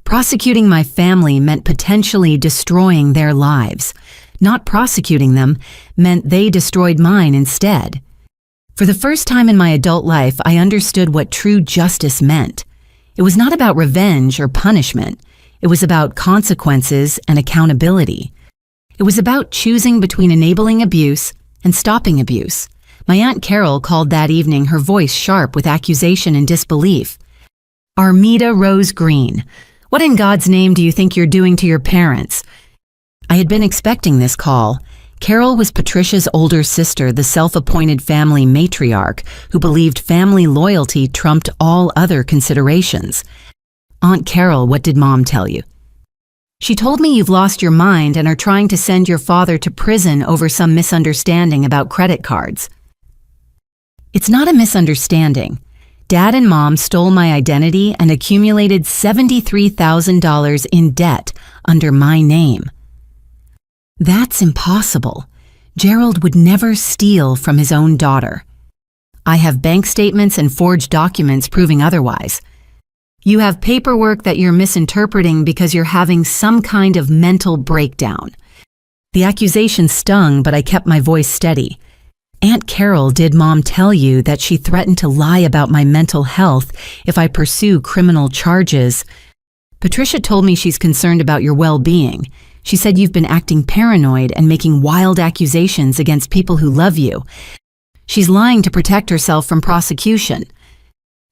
Prosecuting my family meant potentially destroying their lives. Not prosecuting them meant they destroyed mine instead. For the first time in my adult life, I understood what true justice meant. It was not about revenge or punishment. It was about consequences and accountability. It was about choosing between enabling abuse and stopping abuse. My Aunt Carol called that evening, her voice sharp with accusation and disbelief. "Armida Rose Green, what in God's name do you think you're doing to your parents?" I had been expecting this call. Carol was Patricia's older sister, the self-appointed family matriarch who believed family loyalty trumped all other considerations. "Aunt Carol, what did Mom tell you?" "She told me you've lost your mind and are trying to send your father to prison over some misunderstanding about credit cards." "It's not a misunderstanding. Dad and Mom stole my identity and accumulated $73,000 in debt under my name." "That's impossible. Gerald would never steal from his own daughter." "I have bank statements and forged documents proving otherwise." "You have paperwork that you're misinterpreting because you're having some kind of mental breakdown." The accusation stung, but I kept my voice steady. "Aunt Carol, did Mom tell you that she threatened to lie about my mental health if I pursue criminal charges?" "Patricia told me she's concerned about your well-being. She said you've been acting paranoid and making wild accusations against people who love you. She's lying to protect herself from prosecution."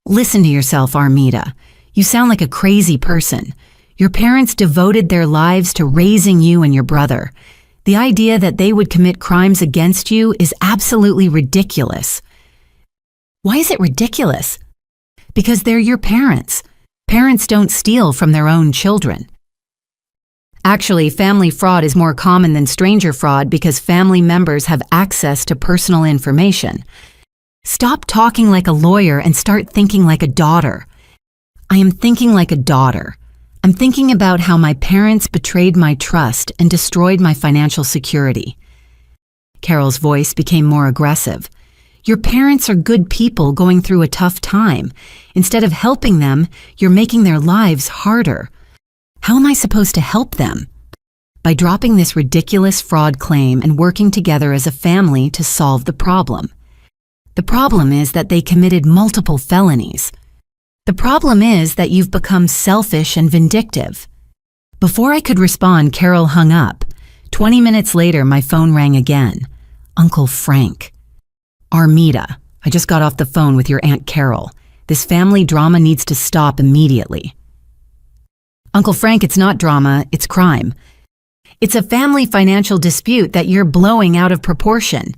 "Listen to yourself, Armida. You sound like a crazy person. Your parents devoted their lives to raising you and your brother. The idea that they would commit crimes against you is absolutely ridiculous." "Why is it ridiculous?" "Because they're your parents. Parents don't steal from their own children." "Actually, family fraud is more common than stranger fraud because family members have access to personal information." "Stop talking like a lawyer and start thinking like a daughter." "I am thinking like a daughter. I'm thinking about how my parents betrayed my trust and destroyed my financial security." Carol's voice became more aggressive. "Your parents are good people going through a tough time. Instead of helping them, you're making their lives harder. How am I supposed to help them?" "By dropping this ridiculous fraud claim and working together as a family to solve the problem. The problem is that they committed multiple felonies. The problem is that you've become selfish and vindictive." Before I could respond, Carol hung up. 20 minutes later, my phone rang again. "Uncle Frank." "Armida, I just got off the phone with your Aunt Carol. This family drama needs to stop immediately." "Uncle Frank, it's not drama, it's crime. It's a family financial dispute that you're blowing out of proportion."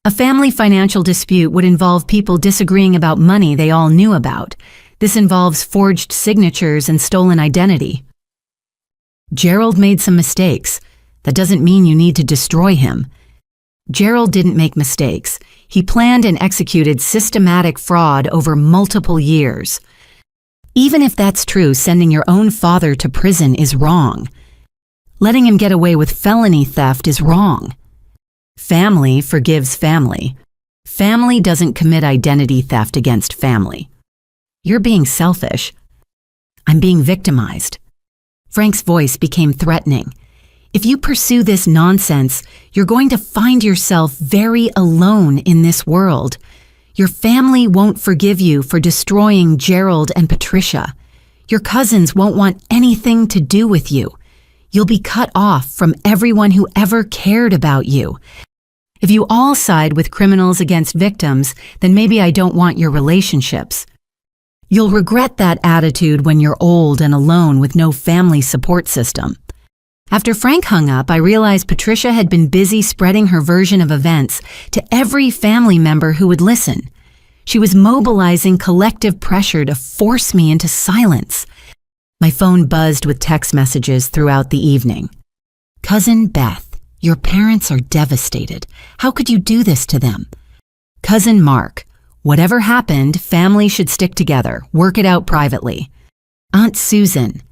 "A family financial dispute would involve people disagreeing about money they all knew about. This involves forged signatures and stolen identity." "Gerald made some mistakes. That doesn't mean you need to destroy him." "Gerald didn't make mistakes. He planned and executed systematic fraud over multiple years. Even if that's true, sending your own father to prison is wrong. Letting him get away with felony theft is wrong. Family forgives family. Family doesn't commit identity theft against family." "You're being selfish." "I'm being victimized." Frank's voice became threatening. "If you pursue this nonsense, you're going to find yourself very alone in this world. Your family won't forgive you for destroying Gerald and Patricia. Your cousins won't want anything to do with you. You'll be cut off from everyone who ever cared about you. If you all side with criminals against victims, then maybe I don't want your relationships. You'll regret that attitude when you're old and alone with no family support system." After Frank hung up, I realized Patricia had been busy spreading her version of events to every family member who would listen. She was mobilizing collective pressure to force me into silence. My phone buzzed with text messages throughout the evening. "Cousin Beth, your parents are devastated. How could you do this to them?" "Cousin Mark, whatever happened, family should stick together. Work it out privately." "Aunt Susan,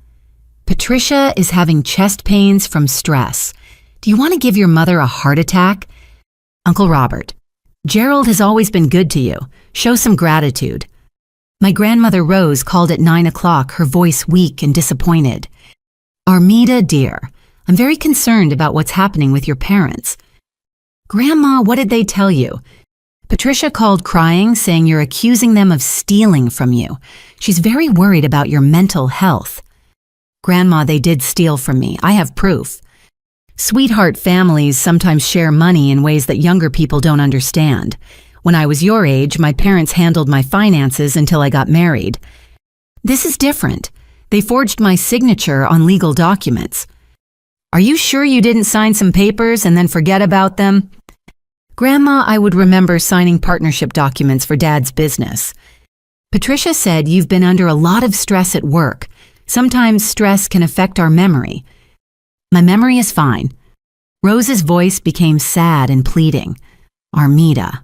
Patricia is having chest pains from stress. Do you want to give your mother a heart attack?" "Uncle Robert, Gerald has always been good to you. Show some gratitude." My grandmother Rose called at 9 o'clock, her voice weak and disappointed. "Armida, dear, I'm very concerned about what's happening with your parents." "Grandma, what did they tell you?" Patricia called crying, saying you're accusing them of stealing from you. She's very worried about your mental health. Grandma, they did steal from me. I have proof. Sweetheart families sometimes share money in ways that younger people don't understand. When I was your age, my parents handled my finances until I got married. This is different. They forged my signature on legal documents. Are you sure you didn't sign some papers and then forget about them? Grandma, I would remember signing partnership documents for Dad's business. Patricia said you've been under a lot of stress at work. Sometimes stress can affect our memory. My memory is fine. Rose's voice became sad and pleading. Armida,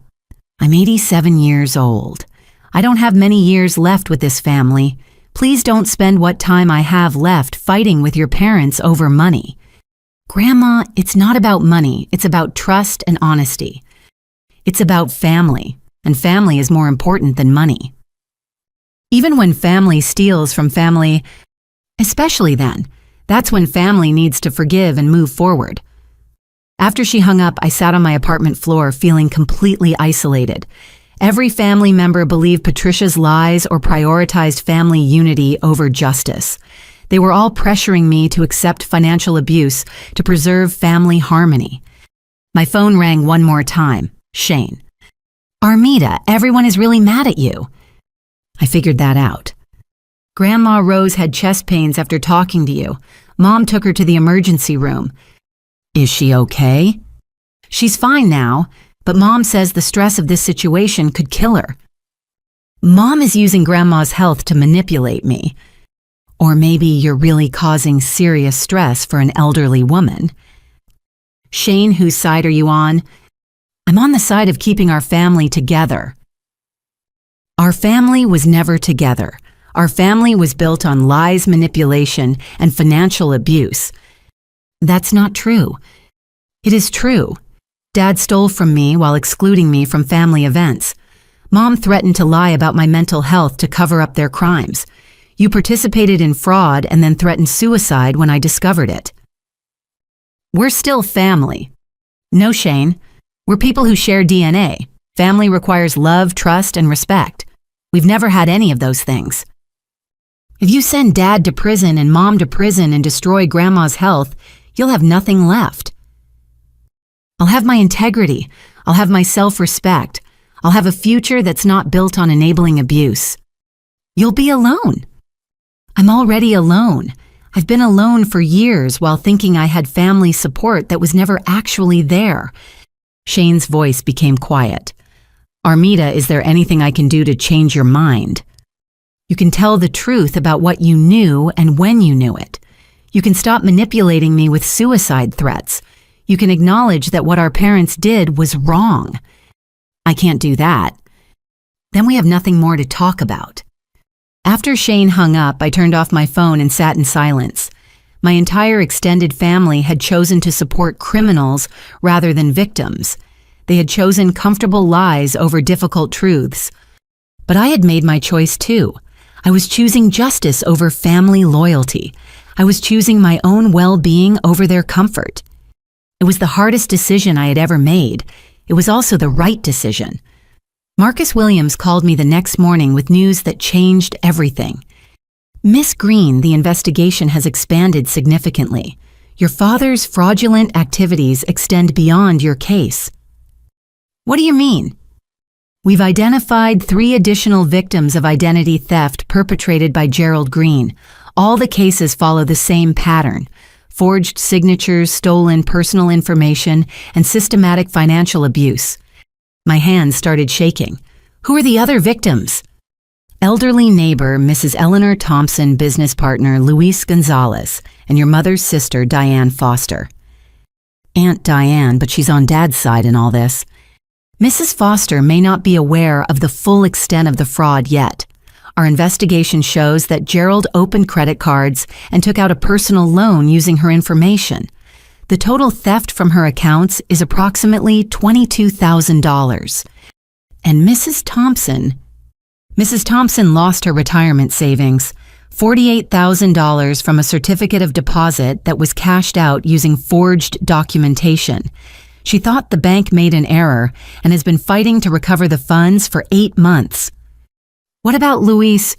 I'm 87 years old. I don't have many years left with this family. Please don't spend what time I have left fighting with your parents over money. Grandma, it's not about money. It's about trust and honesty. It's about family, and family is more important than money. Even when family steals from family, especially then, that's when family needs to forgive and move forward. After she hung up, I sat on my apartment floor feeling completely isolated. Every family member believed Patricia's lies or prioritized family unity over justice. They were all pressuring me to accept financial abuse to preserve family harmony. My phone rang one more time. Shane. Armida, everyone is really mad at you. I figured that out. Grandma Rose had chest pains after talking to you. Mom took her to the emergency room. Is she okay? She's fine now, but Mom says the stress of this situation could kill her. Mom is using Grandma's health to manipulate me. Or maybe you're really causing serious stress for an elderly woman. Shane, whose side are you on? I'm on the side of keeping our family together. Our family was never together. Our family was built on lies, manipulation, and financial abuse. That's not true. It is true. Dad stole from me while excluding me from family events. Mom threatened to lie about my mental health to cover up their crimes. You participated in fraud and then threatened suicide when I discovered it. We're still family. No, Shane. We're people who share DNA. Family requires love, trust, and respect. We've never had any of those things. If you send Dad to prison and Mom to prison and destroy Grandma's health, you'll have nothing left. I'll have my integrity. I'll have my self-respect. I'll have a future that's not built on enabling abuse. You'll be alone. I'm already alone. I've been alone for years while thinking I had family support that was never actually there. Shane's voice became quiet. Armida, is there anything I can do to change your mind? You can tell the truth about what you knew and when you knew it. You can stop manipulating me with suicide threats. You can acknowledge that what our parents did was wrong. I can't do that. Then we have nothing more to talk about. After Shane hung up, I turned off my phone and sat in silence. My entire extended family had chosen to support criminals rather than victims. They had chosen comfortable lies over difficult truths. But I had made my choice too. I was choosing justice over family loyalty. I was choosing my own well-being over their comfort. It was the hardest decision I had ever made. It was also the right decision. Marcus Williams called me the next morning with news that changed everything. Miss Green, the investigation has expanded significantly. Your father's fraudulent activities extend beyond your case. What do you mean? We've identified 3 additional victims of identity theft perpetrated by Gerald Green. All the cases follow the same pattern: forged signatures, stolen personal information, and systematic financial abuse. My hands started shaking. Who are the other victims? Elderly neighbor Mrs. Eleanor Thompson, business partner Luis Gonzalez, and your mother's sister Diane Foster. Aunt Diane, but she's on Dad's side in all this. Mrs. Foster may not be aware of the full extent of the fraud yet. Our investigation shows that Gerald opened credit cards and took out a personal loan using her information. The total theft from her accounts is approximately $22,000. And Mrs. Thompson lost her retirement savings, $48,000 from a certificate of deposit that was cashed out using forged documentation. She thought the bank made an error and has been fighting to recover the funds for 8 months. What about Luis?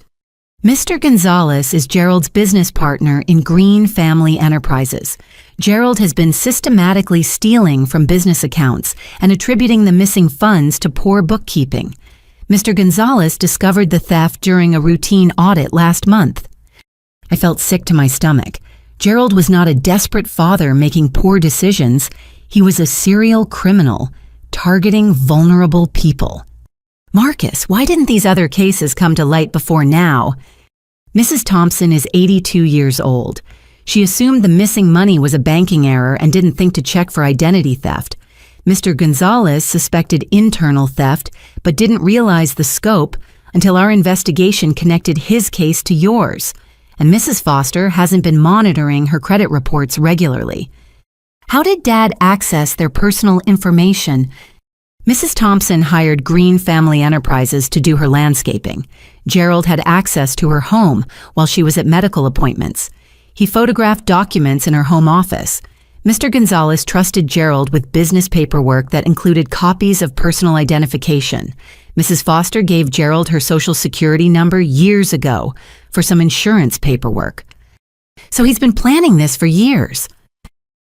Mr. Gonzalez is Gerald's business partner in Green Family Enterprises. Gerald has been systematically stealing from business accounts and attributing the missing funds to poor bookkeeping. Mr. Gonzalez discovered the theft during a routine audit last month. I felt sick to my stomach. Gerald was not a desperate father making poor decisions. He was a serial criminal, targeting vulnerable people. Marcus, why didn't these other cases come to light before now? Mrs. Thompson is 82 years old. She assumed the missing money was a banking error and didn't think to check for identity theft. Mr. Gonzalez suspected internal theft, but didn't realize the scope until our investigation connected his case to yours. And Mrs. Foster hasn't been monitoring her credit reports regularly. How did Dad access their personal information? Mrs. Thompson hired Green Family Enterprises to do her landscaping. Gerald had access to her home while she was at medical appointments. He photographed documents in her home office. Mr. Gonzalez trusted Gerald with business paperwork that included copies of personal identification. Mrs. Foster gave Gerald her Social Security number years ago for some insurance paperwork. So he's been planning this for years.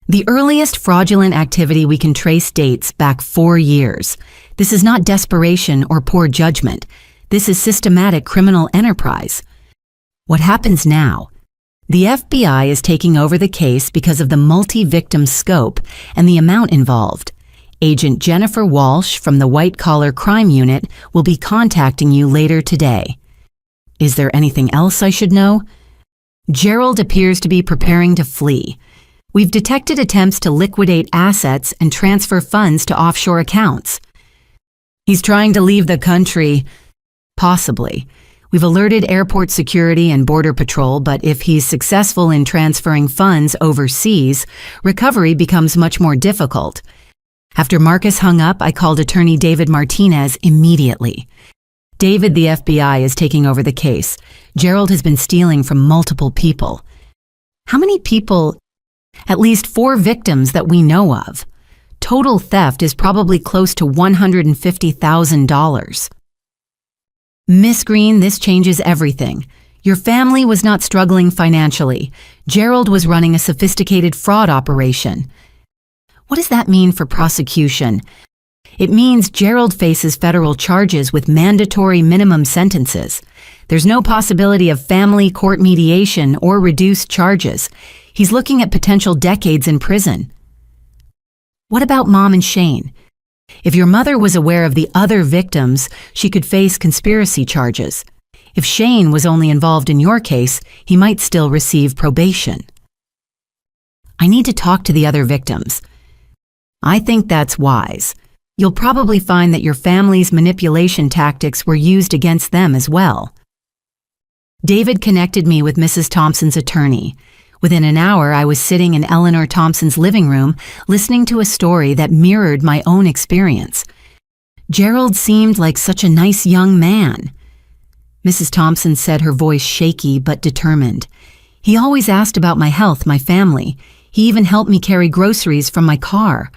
The earliest fraudulent activity we can trace dates back 4 years. This is not desperation or poor judgment. This is systematic criminal enterprise. What happens now? The FBI is taking over the case because of the multi-victim scope and the amount involved. Agent Jennifer Walsh from the White Collar Crime Unit will be contacting you later today. Is there anything else I should know? Gerald appears to be preparing to flee. We've detected attempts to liquidate assets and transfer funds to offshore accounts. He's trying to leave the country. Possibly. We've alerted airport security and border patrol, but if he's successful in transferring funds overseas, recovery becomes much more difficult. After Marcus hung up, I called attorney David Martinez immediately. David, the FBI, is taking over the case. Gerald has been stealing from multiple people. How many people? At least 4 victims that we know of. Total theft is probably close to $150,000. Miss Green, this changes everything. Your family was not struggling financially. Gerald was running a sophisticated fraud operation. What does that mean for prosecution? It means Gerald faces federal charges with mandatory minimum sentences. There's no possibility of family court mediation or reduced charges. He's looking at potential decades in prison. What about Mom and Shane? If your mother was aware of the other victims, she could face conspiracy charges. If Shane was only involved in your case, he might still receive probation. I need to talk to the other victims. I think that's wise. You'll probably find that your family's manipulation tactics were used against them as well. David connected me with Mrs. Thompson's attorney. Within an hour, I was sitting in Eleanor Thompson's living room, listening to a story that mirrored my own experience. Gerald seemed like such a nice young man. Mrs. Thompson said, her voice shaky but determined. He always asked about my health, my family. He even helped me carry groceries from my car.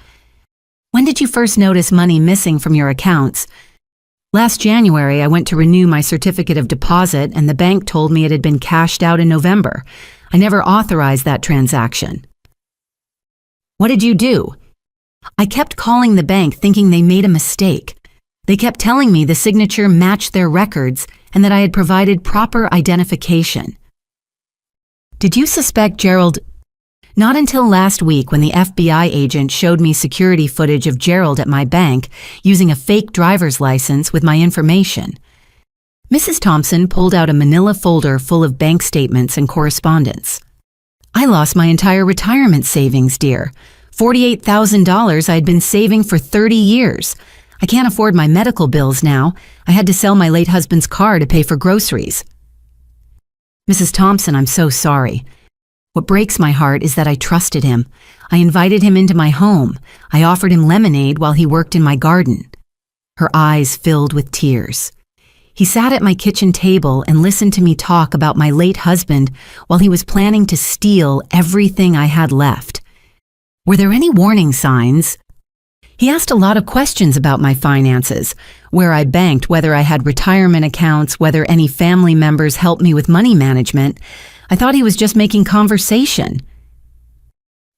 When did you first notice money missing from your accounts? Last January, I went to renew my certificate of deposit and the bank told me it had been cashed out in November. I never authorized that transaction. What did you do? I kept calling the bank thinking they made a mistake. They kept telling me the signature matched their records and that I had provided proper identification. Did you suspect Gerald? Not until last week when the FBI agent showed me security footage of Gerald at my bank using a fake driver's license with my information. Mrs. Thompson pulled out a manila folder full of bank statements and correspondence. I lost my entire retirement savings, dear. $48,000 I had been saving for 30 years. I can't afford my medical bills now. I had to sell my late husband's car to pay for groceries. Mrs. Thompson, I'm so sorry. What breaks my heart is that I trusted him. I invited him into my home. I offered him lemonade while he worked in my garden. Her eyes filled with tears. He sat at my kitchen table and listened to me talk about my late husband while he was planning to steal everything I had left. Were there any warning signs? He asked a lot of questions about my finances, where I banked, whether I had retirement accounts, whether any family members helped me with money management. I thought he was just making conversation.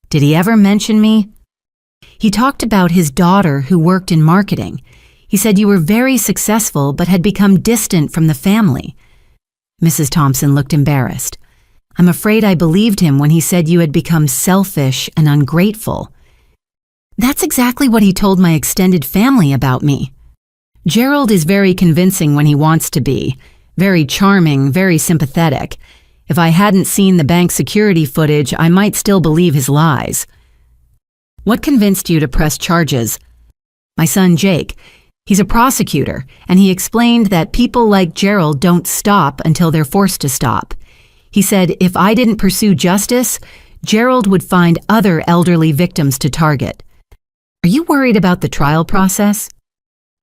Did he ever mention me? He talked about his daughter who worked in marketing. He said you were very successful but had become distant from the family. Mrs. Thompson looked embarrassed. I'm afraid I believed him when he said you had become selfish and ungrateful. That's exactly what he told my extended family about me. Gerald is very convincing when he wants to be, very charming, very sympathetic. If I hadn't seen the bank security footage, I might still believe his lies. What convinced you to press charges? My son Jake. He's a prosecutor, and he explained that people like Gerald don't stop until they're forced to stop. He said if I didn't pursue justice, Gerald would find other elderly victims to target. Are you worried about the trial process?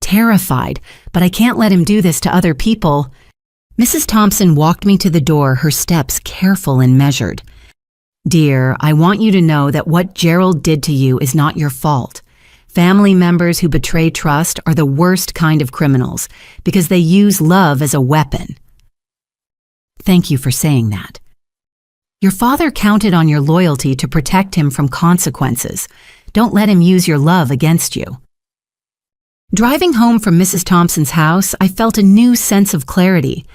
Terrified, but I can't let him do this to other people. Mrs. Thompson walked me to the door, her steps careful and measured. Dear, I want you to know that what Gerald did to you is not your fault. Family members who betray trust are the worst kind of criminals because they use love as a weapon. Thank you for saying that. Your father counted on your loyalty to protect him from consequences. Don't let him use your love against you. Driving home from Mrs. Thompson's house, I felt a new sense of clarity.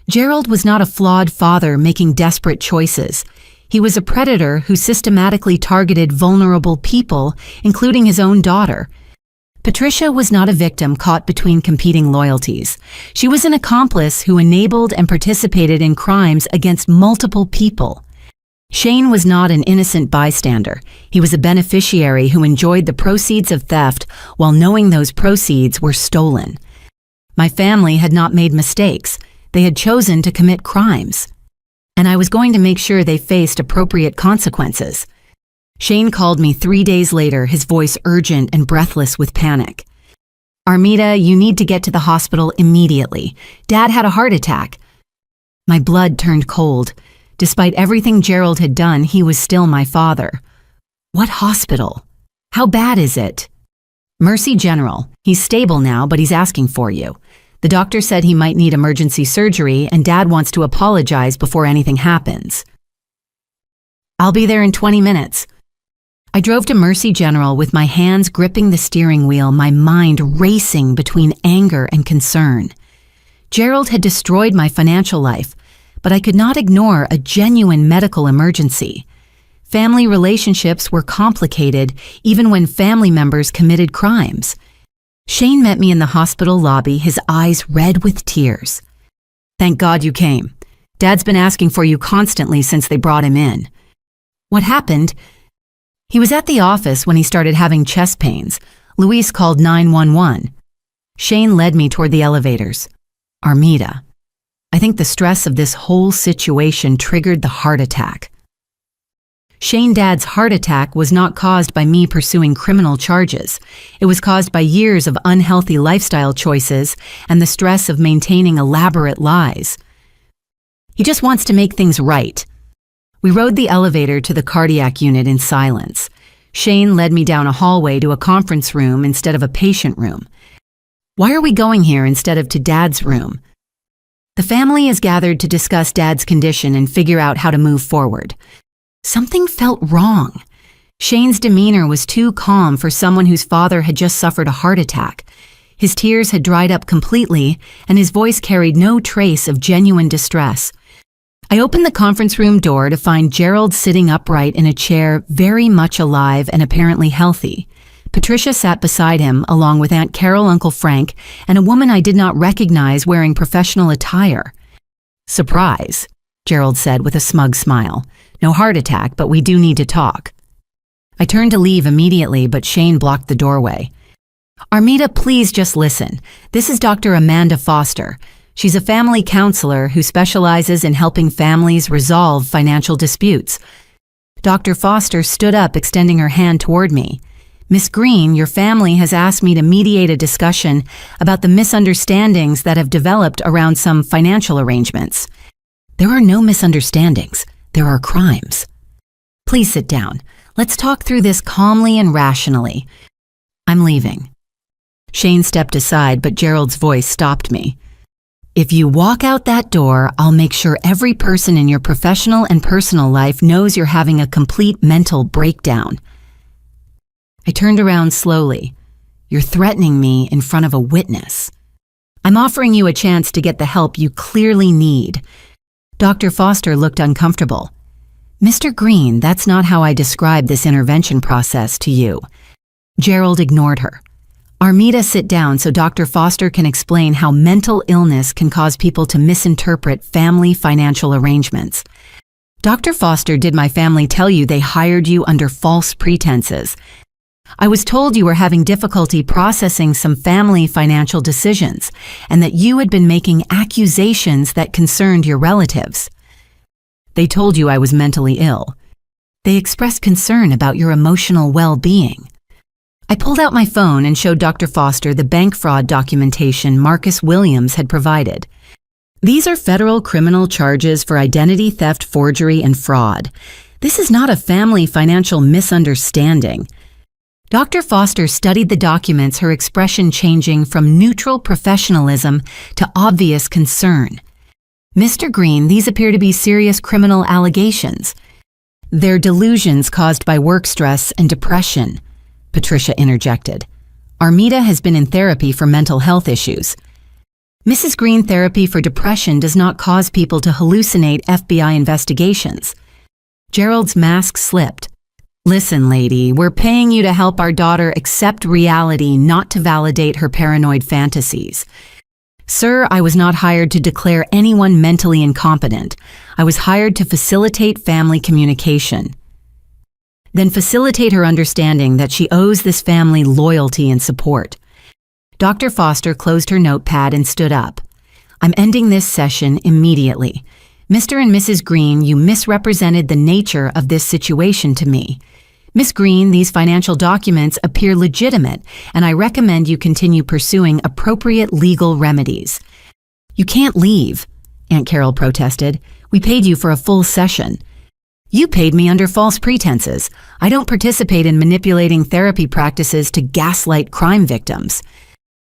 Gerald was not a flawed father making desperate choices. He was a predator who systematically targeted vulnerable people, including his own daughter. Patricia was not a victim caught between competing loyalties. She was an accomplice who enabled and participated in crimes against multiple people. Shane was not an innocent bystander. He was a beneficiary who enjoyed the proceeds of theft while knowing those proceeds were stolen. My family had not made mistakes. They had chosen to commit crimes. And I was going to make sure they faced appropriate consequences. Shane called me 3 days later, his voice urgent and breathless with panic. Armida, you need to get to the hospital immediately. Dad had a heart attack. My blood turned cold. Despite everything Gerald had done, he was still my father. What hospital? How bad is it? Mercy General. He's stable now, but he's asking for you. The doctor said he might need emergency surgery, and Dad wants to apologize before anything happens. I'll be there in 20 minutes. I drove to Mercy General with my hands gripping the steering wheel, my mind racing between anger and concern. Gerald had destroyed my financial life, but I could not ignore a genuine medical emergency. Family relationships were complicated even when family members committed crimes. Shane met me in the hospital lobby, his eyes red with tears. Thank God you came. Dad's been asking for you constantly since they brought him in. What happened? He was at the office when he started having chest pains. Luis called 911. Shane led me toward the elevators. Armida. I think the stress of this whole situation triggered the heart attack. Shane Dad's heart attack was not caused by me pursuing criminal charges. It was caused by years of unhealthy lifestyle choices and the stress of maintaining elaborate lies. He just wants to make things right. We rode the elevator to the cardiac unit in silence. Shane led me down a hallway to a conference room instead of a patient room. Why are we going here instead of to Dad's room? The family is gathered to discuss Dad's condition and figure out how to move forward. Something felt wrong. Shane's demeanor was too calm for someone whose father had just suffered a heart attack. His tears had dried up completely, and his voice carried no trace of genuine distress. I opened the conference room door to find Gerald sitting upright in a chair, very much alive and apparently healthy. Patricia sat beside him, along with Aunt Carol, Uncle Frank, and a woman I did not recognize wearing professional attire. Surprise, Gerald said with a smug smile. No heart attack, but we do need to talk. I turned to leave immediately, but Shane blocked the doorway. Armida, please just listen. This is Dr. Amanda Foster. She's a family counselor who specializes in helping families resolve financial disputes. Dr. Foster stood up, extending her hand toward me. Miss Green, your family has asked me to mediate a discussion about the misunderstandings that have developed around some financial arrangements. There are no misunderstandings. There are crimes. Please sit down. Let's talk through this calmly and rationally. I'm leaving. Shane stepped aside, but Gerald's voice stopped me. If you walk out that door, I'll make sure every person in your professional and personal life knows you're having a complete mental breakdown. I turned around slowly. You're threatening me in front of a witness. I'm offering you a chance to get the help you clearly need. Dr. Foster looked uncomfortable. Mr. Green, that's not how I describe this intervention process to you. Gerald ignored her. Armida, sit down so Dr. Foster can explain how mental illness can cause people to misinterpret family financial arrangements. Dr. Foster, did my family tell you they hired you under false pretenses? I was told you were having difficulty processing some family financial decisions and that you had been making accusations that concerned your relatives. They told you I was mentally ill. They expressed concern about your emotional well-being. I pulled out my phone and showed Dr. Foster the bank fraud documentation Marcus Williams had provided. These are federal criminal charges for identity theft, forgery, and fraud. This is not a family financial misunderstanding. Dr. Foster studied the documents, her expression changing from neutral professionalism to obvious concern. Mr. Green, these appear to be serious criminal allegations. They're delusions caused by work stress and depression, Patricia interjected. Armida has been in therapy for mental health issues. Mrs. Green, therapy for depression does not cause people to hallucinate FBI investigations. Gerald's mask slipped. Listen, lady, we're paying you to help our daughter accept reality, not to validate her paranoid fantasies. Sir, I was not hired to declare anyone mentally incompetent. I was hired to facilitate family communication. Then facilitate her understanding that she owes this family loyalty and support. Dr. Foster closed her notepad and stood up. I'm ending this session immediately. Mr. and Mrs. Green, you misrepresented the nature of this situation to me. Miss Green, these financial documents appear legitimate, and I recommend you continue pursuing appropriate legal remedies. You can't leave, Aunt Carol protested. We paid you for a full session. You paid me under false pretenses. I don't participate in manipulating therapy practices to gaslight crime victims.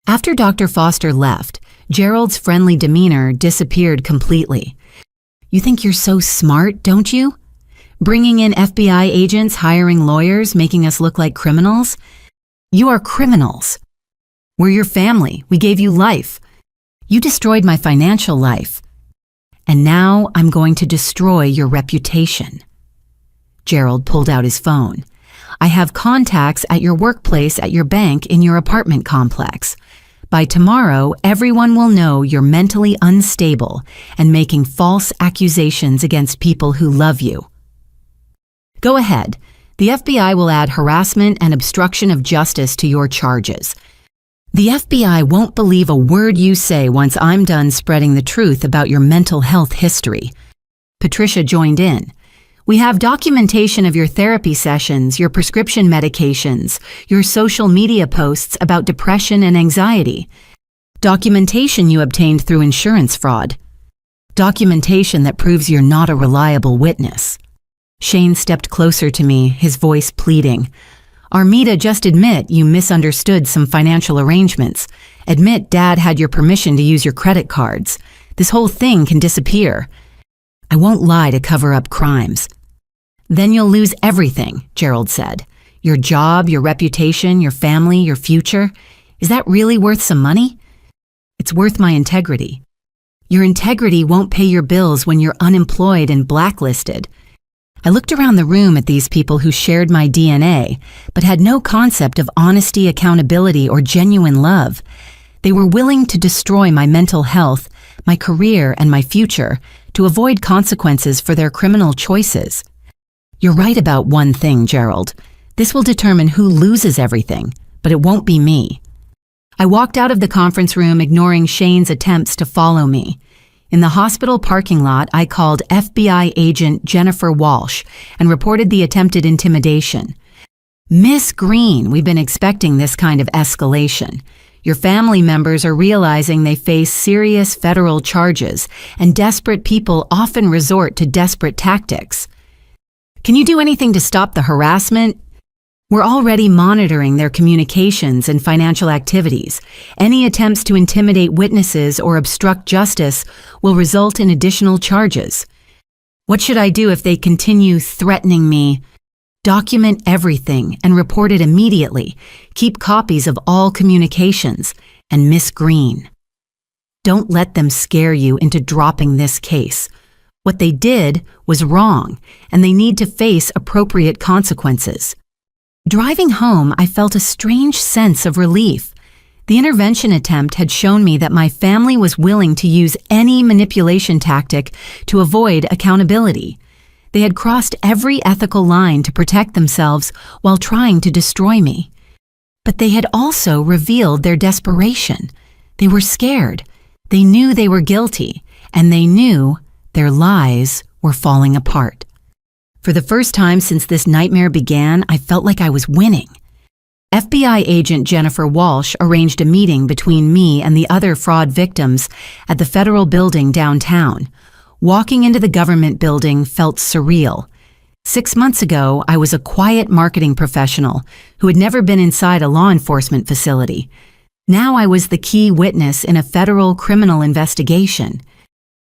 After Dr. Foster left, Gerald's friendly demeanor disappeared completely. You think you're so smart, don't you? Bringing in FBI agents, hiring lawyers, making us look like criminals? You are criminals. We're your family. We gave you life. You destroyed my financial life. And now I'm going to destroy your reputation. Gerald pulled out his phone. I have contacts at your workplace, at your bank, in your apartment complex. By tomorrow, everyone will know you're mentally unstable and making false accusations against people who love you. Go ahead. The FBI will add harassment and obstruction of justice to your charges. The FBI won't believe a word you say once I'm done spreading the truth about your mental health history. Patricia joined in. We have documentation of your therapy sessions, your prescription medications, your social media posts about depression and anxiety. Documentation you obtained through insurance fraud. Documentation that proves you're not a reliable witness. Shane stepped closer to me, his voice pleading. Armida, just admit you misunderstood some financial arrangements. Admit Dad had your permission to use your credit cards. This whole thing can disappear. I won't lie to cover up crimes. Then you'll lose everything, Gerald said. Your job, your reputation, your family, your future. Is that really worth some money? It's worth my integrity. Your integrity won't pay your bills when you're unemployed and blacklisted. I looked around the room at these people who shared my DNA, but had no concept of honesty, accountability, or genuine love. They were willing to destroy my mental health, my career, and my future to avoid consequences for their criminal choices. You're right about one thing, Gerald. This will determine who loses everything, but it won't be me. I walked out of the conference room, ignoring Shane's attempts to follow me. In the hospital parking lot, I called FBI agent Jennifer Walsh and reported the attempted intimidation. Miss Green, we've been expecting this kind of escalation. Your family members are realizing they face serious federal charges, and desperate people often resort to desperate tactics. Can you do anything to stop the harassment? We're already monitoring their communications and financial activities. Any attempts to intimidate witnesses or obstruct justice will result in additional charges. What should I do if they continue threatening me? Document everything and report it immediately. Keep copies of all communications. And Miss Green, don't let them scare you into dropping this case. What they did was wrong, and they need to face appropriate consequences. Driving home, I felt a strange sense of relief. The intervention attempt had shown me that my family was willing to use any manipulation tactic to avoid accountability. They had crossed every ethical line to protect themselves while trying to destroy me. But they had also revealed their desperation. They were scared. They knew they were guilty, and they knew their lies were falling apart. For the first time since this nightmare began, I felt like I was winning. FBI agent Jennifer Walsh arranged a meeting between me and the other fraud victims at the federal building downtown. Walking into the government building felt surreal. 6 months ago, I was a quiet marketing professional who had never been inside a law enforcement facility. Now I was the key witness in a federal criminal investigation.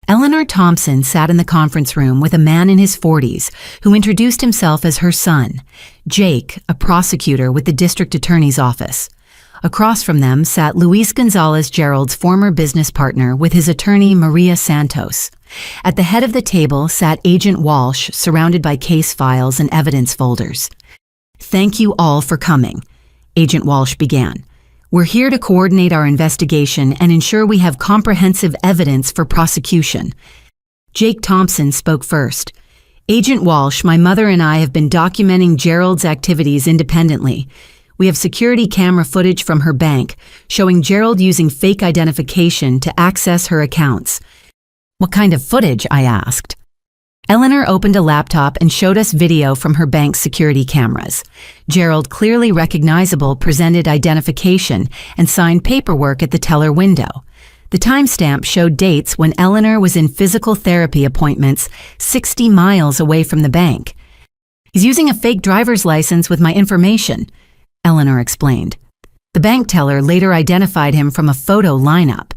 Eleanor Thompson sat in the conference room with a man in his 40s who introduced himself as her son, Jake, a prosecutor with the district attorney's office. Across from them sat Luis Gonzalez Gerald's former business partner with his attorney Maria Santos. At the head of the table sat Agent Walsh, surrounded by case files and evidence folders. "Thank you all for coming," Agent Walsh began. "We're here to coordinate our investigation and ensure we have comprehensive evidence for prosecution." Jake Thompson spoke first. "Agent Walsh, my mother and I have been documenting Gerald's activities independently. We have security camera footage from her bank showing Gerald using fake identification to access her accounts." "What kind of footage?" I asked. Eleanor opened a laptop and showed us video from her bank's security cameras. Gerald, clearly recognizable, presented identification and signed paperwork at the teller window. The timestamp showed dates when Eleanor was in physical therapy appointments 60 miles away from the bank. "He's using a fake driver's license with my information," Eleanor explained. The bank teller later identified him from a photo lineup.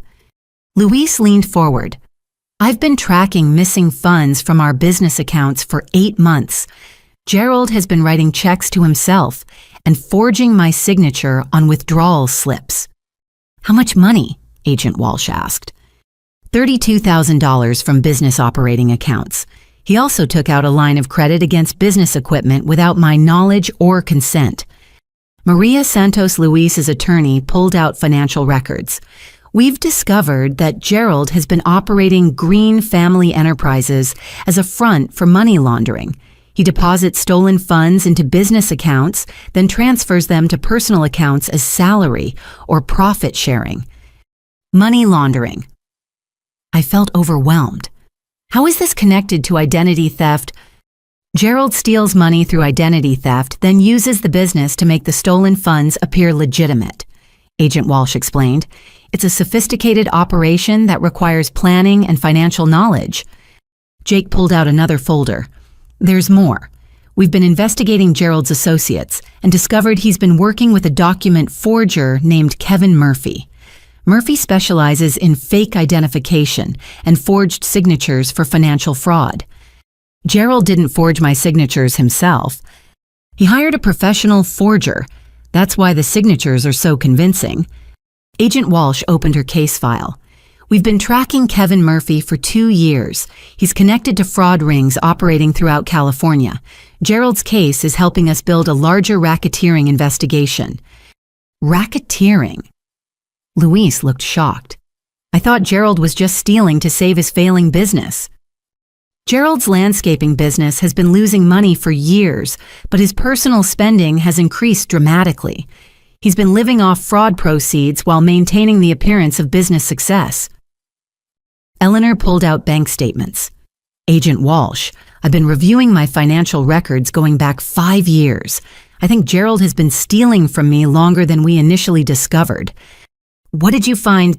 Luis leaned forward. "I've been tracking missing funds from our business accounts for 8 months. Gerald has been writing checks to himself and forging my signature on withdrawal slips." "How much money?" Agent Walsh asked. $32,000 from business operating accounts. He also took out a line of credit against business equipment without my knowledge or consent. Maria Santos Luis's attorney pulled out financial records. "We've discovered that Gerald has been operating Green Family Enterprises as a front for money laundering. He deposits stolen funds into business accounts, then transfers them to personal accounts as salary or profit sharing." Money laundering. I felt overwhelmed. How is this connected to identity theft? Gerald steals money through identity theft, then uses the business to make the stolen funds appear legitimate, Agent Walsh explained. "It's a sophisticated operation that requires planning and financial knowledge." Jake pulled out another folder. "There's more. We've been investigating Gerald's associates and discovered he's been working with a document forger named Kevin Murphy. Murphy specializes in fake identification and forged signatures for financial fraud. Gerald didn't forge my signatures himself. He hired a professional forger. That's why the signatures are so convincing." Agent Walsh opened her case file. "We've been tracking Kevin Murphy for 2 years. He's connected to fraud rings operating throughout California. Gerald's case is helping us build a larger racketeering investigation." Racketeering? Luis looked shocked. "I thought Gerald was just stealing to save his failing business." Gerald's landscaping business has been losing money for years, but his personal spending has increased dramatically. He's been living off fraud proceeds while maintaining the appearance of business success. Eleanor pulled out bank statements. "Agent Walsh, I've been reviewing my financial records going back 5 years. I think Gerald has been stealing from me longer than we initially discovered." "What did you find?"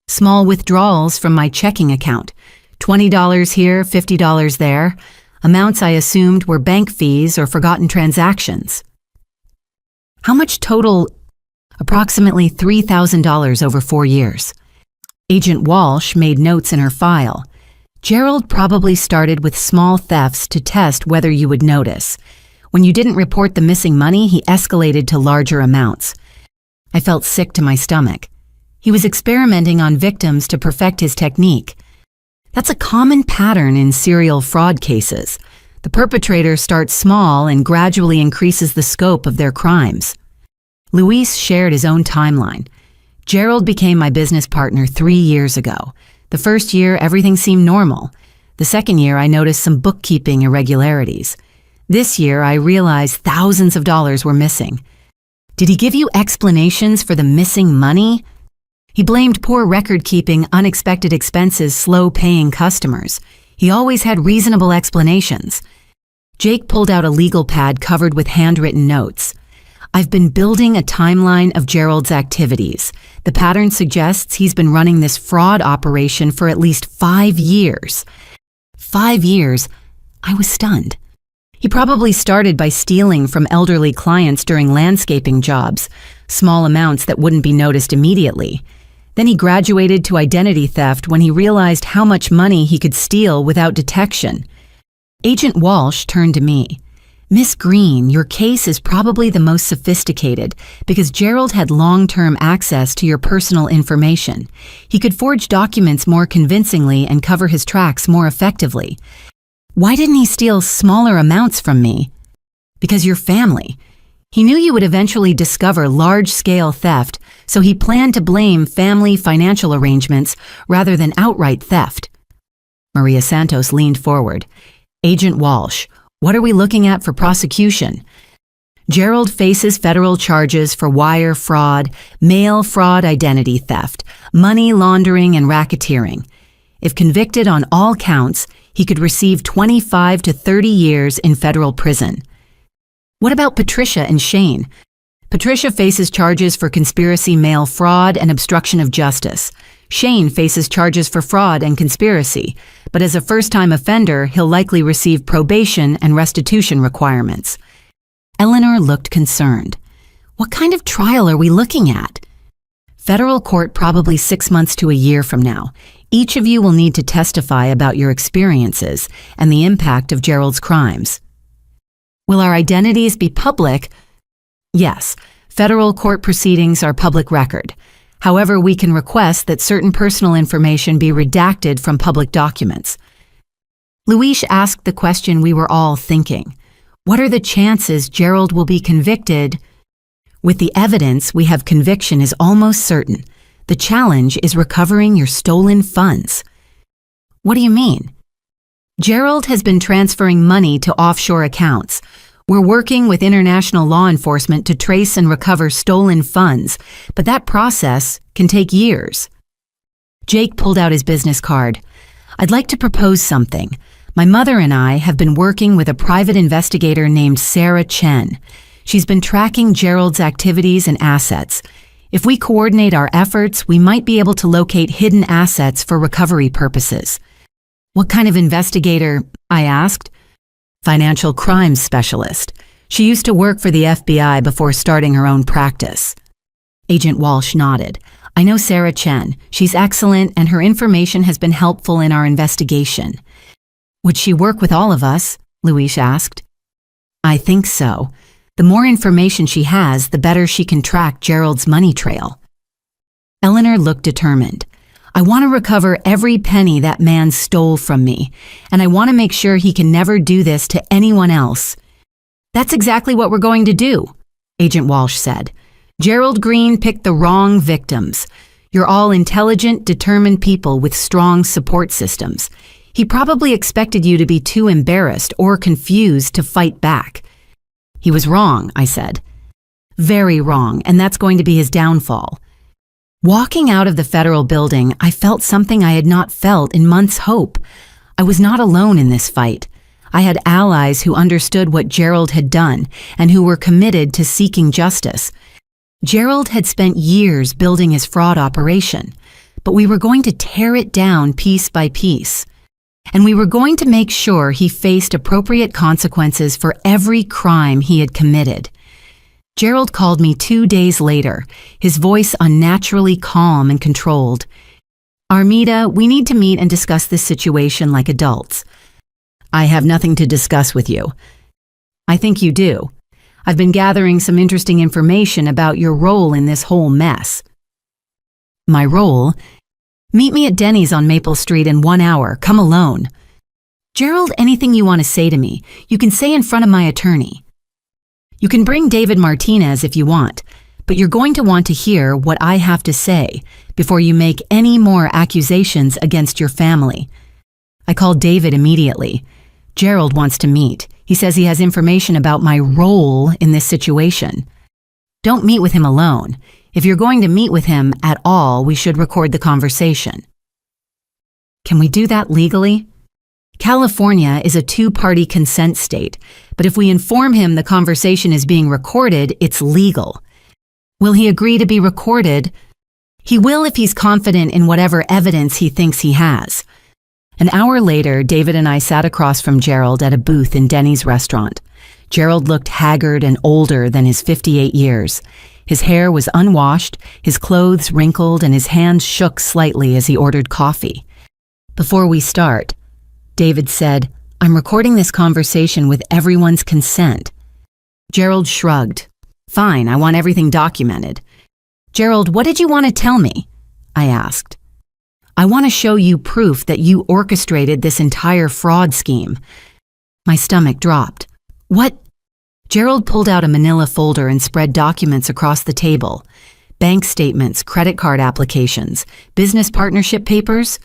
"Small withdrawals from my checking account. $20 here, $50 there. Amounts I assumed were bank fees or forgotten transactions." How much total? Approximately $3,000 over 4 years. Agent Walsh made notes in her file. Gerald probably started with small thefts to test whether you would notice. When you didn't report the missing money, he escalated to larger amounts. I felt sick to my stomach. He was experimenting on victims to perfect his technique. That's a common pattern in serial fraud cases. The perpetrator starts small and gradually increases the scope of their crimes. Luis shared his own timeline. Gerald became my business partner 3 years ago. The first year, everything seemed normal. The second year, I noticed some bookkeeping irregularities. This year, I realized thousands of dollars were missing. Did he give you explanations for the missing money? He blamed poor record-keeping, unexpected expenses, slow-paying customers. He always had reasonable explanations. Jake pulled out a legal pad covered with handwritten notes. I've been building a timeline of Gerald's activities. The pattern suggests he's been running this fraud operation for at least 5 years. 5 years? I was stunned. He probably started by stealing from elderly clients during landscaping jobs, small amounts that wouldn't be noticed immediately. Then he graduated to identity theft when he realized how much money he could steal without detection. Agent Walsh turned to me. Miss Green, your case is probably the most sophisticated because Gerald had long-term access to your personal information. He could forge documents more convincingly and cover his tracks more effectively. Why didn't he steal smaller amounts from me? Because you're family. He knew you would eventually discover large-scale theft, so he planned to blame family financial arrangements rather than outright theft. Maria Santos leaned forward. Agent Walsh, what are we looking at for prosecution? Gerald faces federal charges for wire fraud, mail fraud identity theft, money laundering, and racketeering. If convicted on all counts, he could receive 25 to 30 years in federal prison. What about Patricia and Shane? Patricia faces charges for conspiracy mail fraud and obstruction of justice. Shane faces charges for fraud and conspiracy, but as a first-time offender, he'll likely receive probation and restitution requirements. Eleanor looked concerned. What kind of trial are we looking at? Federal court probably 6 months to a year from now. Each of you will need to testify about your experiences and the impact of Gerald's crimes. Will our identities be public? Yes, federal court proceedings are public record. However, we can request that certain personal information be redacted from public documents. Luis asked the question we were all thinking. What are the chances Gerald will be convicted? With the evidence, we have conviction is almost certain. The challenge is recovering your stolen funds. What do you mean? Gerald has been transferring money to offshore accounts. We're working with international law enforcement to trace and recover stolen funds, but that process can take years. Jake pulled out his business card. I'd like to propose something. My mother and I have been working with a private investigator named Sarah Chen. She's been tracking Gerald's activities and assets. If we coordinate our efforts, we might be able to locate hidden assets for recovery purposes. What kind of investigator? I asked. Financial crimes specialist. She used to work for the FBI before starting her own practice. Agent Walsh nodded. I know Sarah Chen. She's excellent and her information has been helpful in our investigation. Would she work with all of us? Luis asked. I think so. The more information she has, the better she can track Gerald's money trail. Eleanor looked determined. I want to recover every penny that man stole from me, and I want to make sure he can never do this to anyone else. That's exactly what we're going to do, Agent Walsh said. Gerald Green picked the wrong victims. You're all intelligent, determined people with strong support systems. He probably expected you to be too embarrassed or confused to fight back. He was wrong, I said. Very wrong, and that's going to be his downfall. Walking out of the federal building, I felt something I had not felt in months' hope. I was not alone in this fight. I had allies who understood what Gerald had done and who were committed to seeking justice. Gerald had spent years building his fraud operation, but we were going to tear it down piece by piece. And we were going to make sure he faced appropriate consequences for every crime he had committed. Gerald called me 2 days later, his voice unnaturally calm and controlled. Armida, we need to meet and discuss this situation like adults. I have nothing to discuss with you. I think you do. I've been gathering some interesting information about your role in this whole mess. My role? Meet me at Denny's on Maple Street in 1 hour. Come alone. Gerald, anything you want to say to me, you can say in front of my attorney. You can bring David Martinez if you want, but you're going to want to hear what I have to say before you make any more accusations against your family. I called David immediately. Gerald wants to meet. He says he has information about my role in this situation. Don't meet with him alone. If you're going to meet with him at all, we should record the conversation. Can we do that legally? California is a 2-party consent state, but if we inform him the conversation is being recorded, it's legal. Will he agree to be recorded? He will if he's confident in whatever evidence he thinks he has. An hour later, David and I sat across from Gerald at a booth in Denny's restaurant. Gerald looked haggard and older than his 58 years. His hair was unwashed, his clothes wrinkled, and his hands shook slightly as he ordered coffee. Before we start, David said, I'm recording this conversation with everyone's consent. Gerald shrugged. Fine, I want everything documented. Gerald, what did you want to tell me? I asked. I want to show you proof that you orchestrated this entire fraud scheme. My stomach dropped. What? Gerald pulled out a manila folder and spread documents across the table. Bank statements, credit card applications, business partnership papers.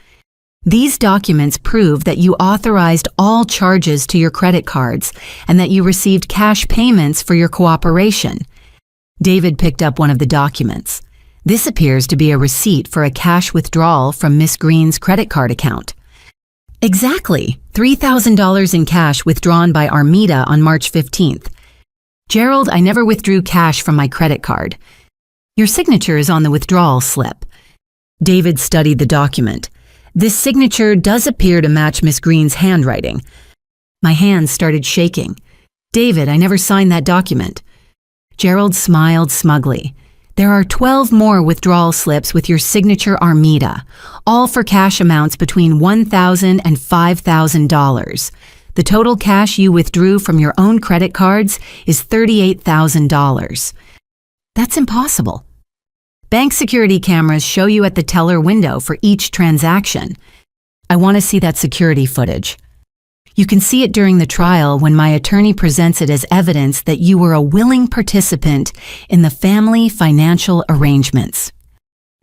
These documents prove that you authorized all charges to your credit cards and that you received cash payments for your cooperation. David picked up one of the documents. This appears to be a receipt for a cash withdrawal from Miss Green's credit card account. Exactly, $3,000 in cash withdrawn by Armida on March 15th. Gerald, I never withdrew cash from my credit card. Your signature is on the withdrawal slip. David studied the document. This signature does appear to match Miss Green's handwriting. My hands started shaking. David, I never signed that document. Gerald smiled smugly. There are 12 more withdrawal slips with your signature Armida, all for cash amounts between $1,000 and $5,000. The total cash you withdrew from your own credit cards is $38,000. That's impossible. Bank security cameras show you at the teller window for each transaction. I want to see that security footage. You can see it during the trial when my attorney presents it as evidence that you were a willing participant in the family financial arrangements.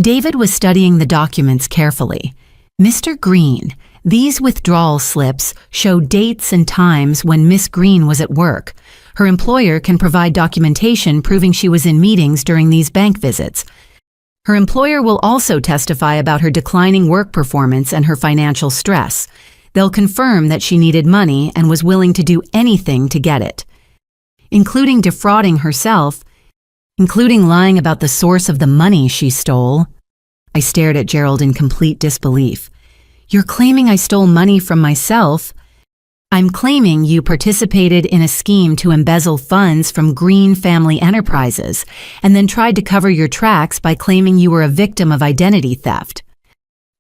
David was studying the documents carefully. Mr. Green, these withdrawal slips show dates and times when Miss Green was at work. Her employer can provide documentation proving she was in meetings during these bank visits. Her employer will also testify about her declining work performance and her financial stress. They'll confirm that she needed money and was willing to do anything to get it, including defrauding herself, including lying about the source of the money she stole. I stared at Gerald in complete disbelief. You're claiming I stole money from myself? I'm claiming you participated in a scheme to embezzle funds from Green Family Enterprises and then tried to cover your tracks by claiming you were a victim of identity theft.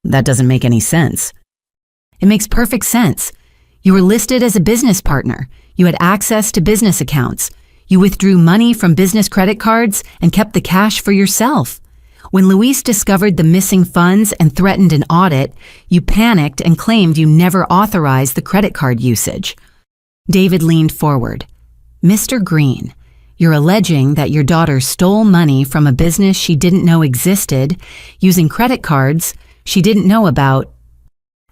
That doesn't make any sense. It makes perfect sense. You were listed as a business partner. You had access to business accounts. You withdrew money from business credit cards and kept the cash for yourself. When Luis discovered the missing funds and threatened an audit, you panicked and claimed you never authorized the credit card usage. David leaned forward. Mr. Green, you're alleging that your daughter stole money from a business she didn't know existed, using credit cards she didn't know about.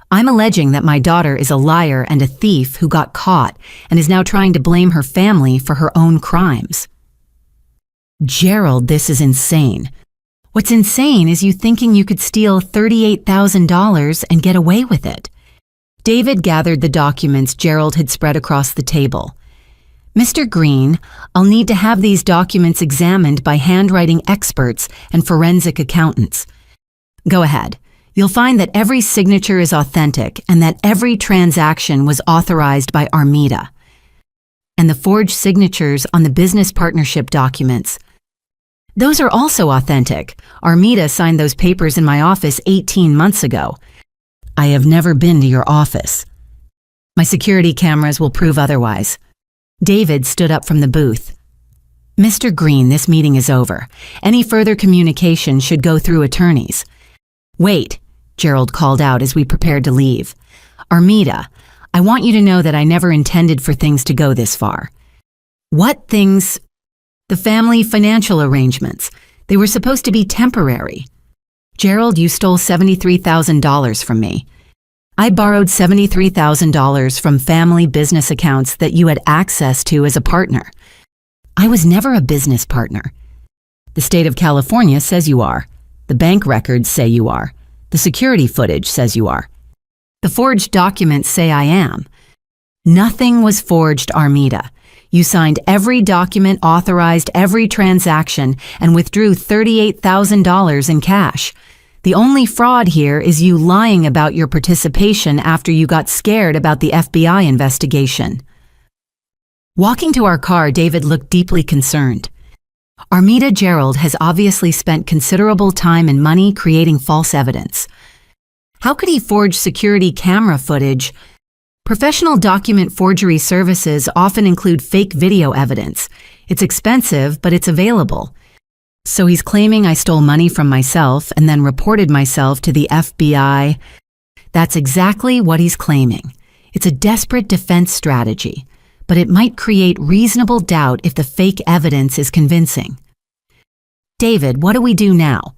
I'm alleging that my daughter is a liar and a thief who got caught and is now trying to blame her family for her own crimes. Gerald, this is insane. What's insane is you thinking you could steal $38,000 and get away with it. David gathered the documents Gerald had spread across the table. Mr. Green, I'll need to have these documents examined by handwriting experts and forensic accountants. Go ahead. You'll find that every signature is authentic and that every transaction was authorized by Armida. and the forged signatures on the business partnership documents. Those are also authentic. Armida signed those papers in my office 18 months ago. I have never been to your office. My security cameras will prove otherwise. David stood up from the booth. Mr. Green, this meeting is over. Any further communication should go through attorneys. Wait, Gerald called out as we prepared to leave. Armida, I want you to know that I never intended for things to go this far. What things? The family financial arrangements. They were supposed to be temporary. Gerald, you stole $73,000 from me. I borrowed $73,000 from family business accounts that you had access to as a partner. I was never a business partner. The state of California says you are. The bank records say you are. The security footage says you are. The forged documents say I am. Nothing was forged, Armida. You signed every document, authorized every transaction, and withdrew $38,000 in cash. The only fraud here is you lying about your participation after you got scared about the FBI investigation. Walking to our car, David looked deeply concerned. Armida Gerald has obviously spent considerable time and money creating false evidence. How could he forge security camera footage? Professional document forgery services often include fake video evidence. It's expensive, but it's available. So he's claiming I stole money from myself and then reported myself to the FBI. That's exactly what he's claiming. It's a desperate defense strategy, but it might create reasonable doubt if the fake evidence is convincing. David, what do we do now?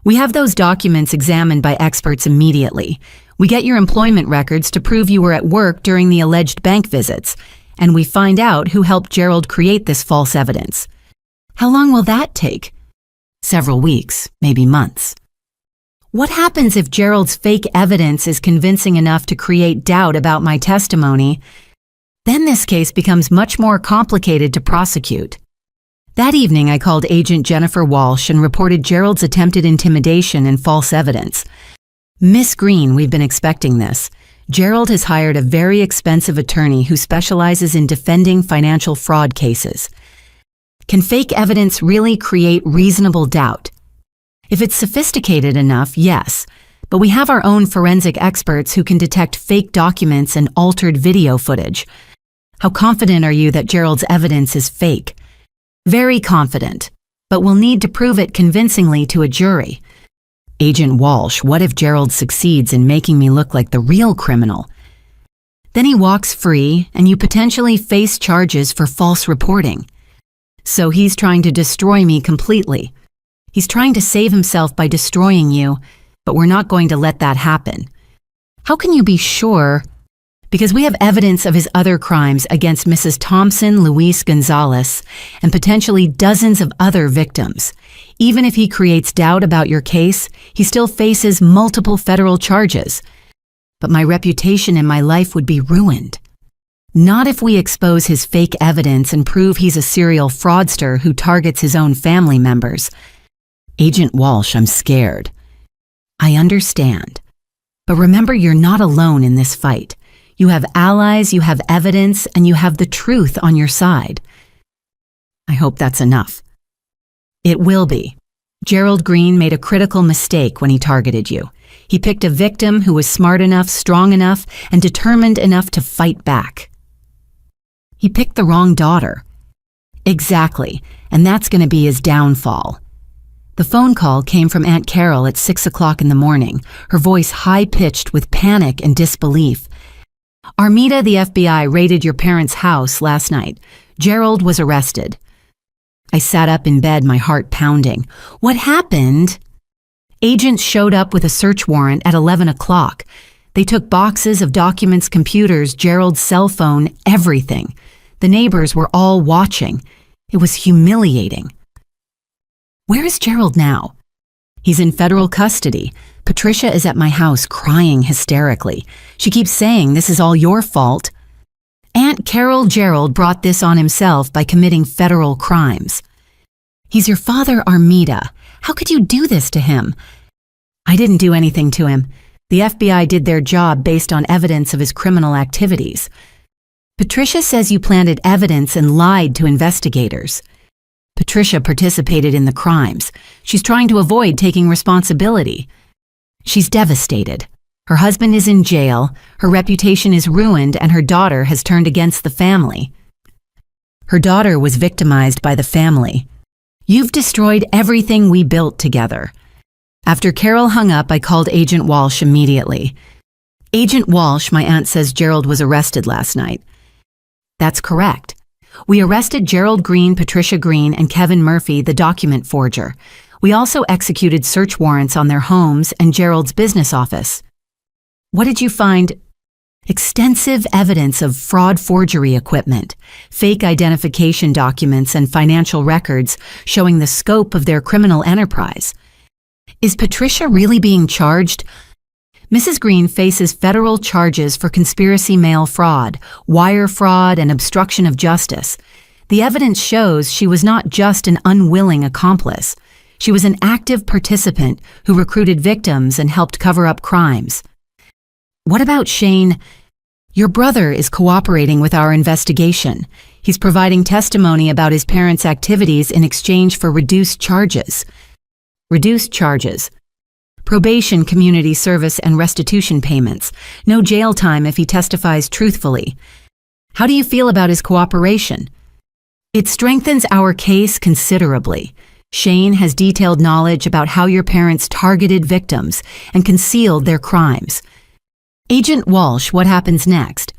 We have those documents examined by experts immediately. We get your employment records to prove you were at work during the alleged bank visits, and we find out who helped Gerald create this false evidence. How long will that take? Several weeks, maybe months. What happens if Gerald's fake evidence is convincing enough to create doubt about my testimony? Then this case becomes much more complicated to prosecute. That evening, I called Agent Jennifer Walsh and reported Gerald's attempted intimidation and false evidence. Miss Green, we've been expecting this. Gerald has hired a very expensive attorney who specializes in defending financial fraud cases. Can fake evidence really create reasonable doubt? If it's sophisticated enough, yes, but we have our own forensic experts who can detect fake documents and altered video footage. How confident are you that Gerald's evidence is fake? Very confident, but we'll need to prove it convincingly to a jury. Agent Walsh, what if Gerald succeeds in making me look like the real criminal? Then he walks free and you potentially face charges for false reporting. So he's trying to destroy me completely. He's trying to save himself by destroying you, but we're not going to let that happen. How can you be sure? Because we have evidence of his other crimes against Mrs. Thompson, Luis Gonzalez, and potentially dozens of other victims. Even if he creates doubt about your case, he still faces multiple federal charges. But my reputation and my life would be ruined. Not if we expose his fake evidence and prove he's a serial fraudster who targets his own family members. Agent Walsh, I'm scared. I understand. But remember, you're not alone in this fight. You have allies, you have evidence, and you have the truth on your side. I hope that's enough. It will be. Gerald Green made a critical mistake when he targeted you. He picked a victim who was smart enough, strong enough, and determined enough to fight back. He picked the wrong daughter. Exactly, and that's going to be his downfall. The phone call came from Aunt Carol at 6 o'clock in the morning, her voice high-pitched with panic and disbelief. Armida, the FBI raided your parents' house last night. Gerald was arrested. I sat up in bed, my heart pounding. What happened? Agents showed up with a search warrant at 11 o'clock. They took boxes of documents, computers, Gerald's cell phone, everything. The neighbors were all watching. It was humiliating. Where is Gerald now? He's in federal custody. Patricia is at my house crying hysterically. She keeps saying this is all your fault. Aunt Carol Gerald brought this on himself by committing federal crimes. He's your father, Armida. How could you do this to him? I didn't do anything to him. The FBI did their job based on evidence of his criminal activities. Patricia says you planted evidence and lied to investigators. Patricia participated in the crimes. She's trying to avoid taking responsibility. She's devastated. Her husband is in jail, her reputation is ruined, and her daughter has turned against the family. Her daughter was victimized by the family. You've destroyed everything we built together. After Carol hung up, I called Agent Walsh immediately. Agent Walsh, my aunt says Gerald was arrested last night. That's correct. We arrested Gerald Green, Patricia Green, and Kevin Murphy, the document forger. We also executed search warrants on their homes and Gerald's business office. What did you find? Extensive evidence of fraud forgery equipment, fake identification documents, and financial records showing the scope of their criminal enterprise. Is Patricia really being charged? Mrs. Green faces federal charges for conspiracy mail fraud, wire fraud, and obstruction of justice. The evidence shows she was not just an unwilling accomplice. She was an active participant who recruited victims and helped cover up crimes. What about Shane? Your brother is cooperating with our investigation. He's providing testimony about his parents' activities in exchange for reduced charges. Reduced charges. Probation, community service, and restitution payments. No jail time if he testifies truthfully. How do you feel about his cooperation? It strengthens our case considerably. Shane has detailed knowledge about how your parents targeted victims and concealed their crimes. Agent Walsh, what happens next?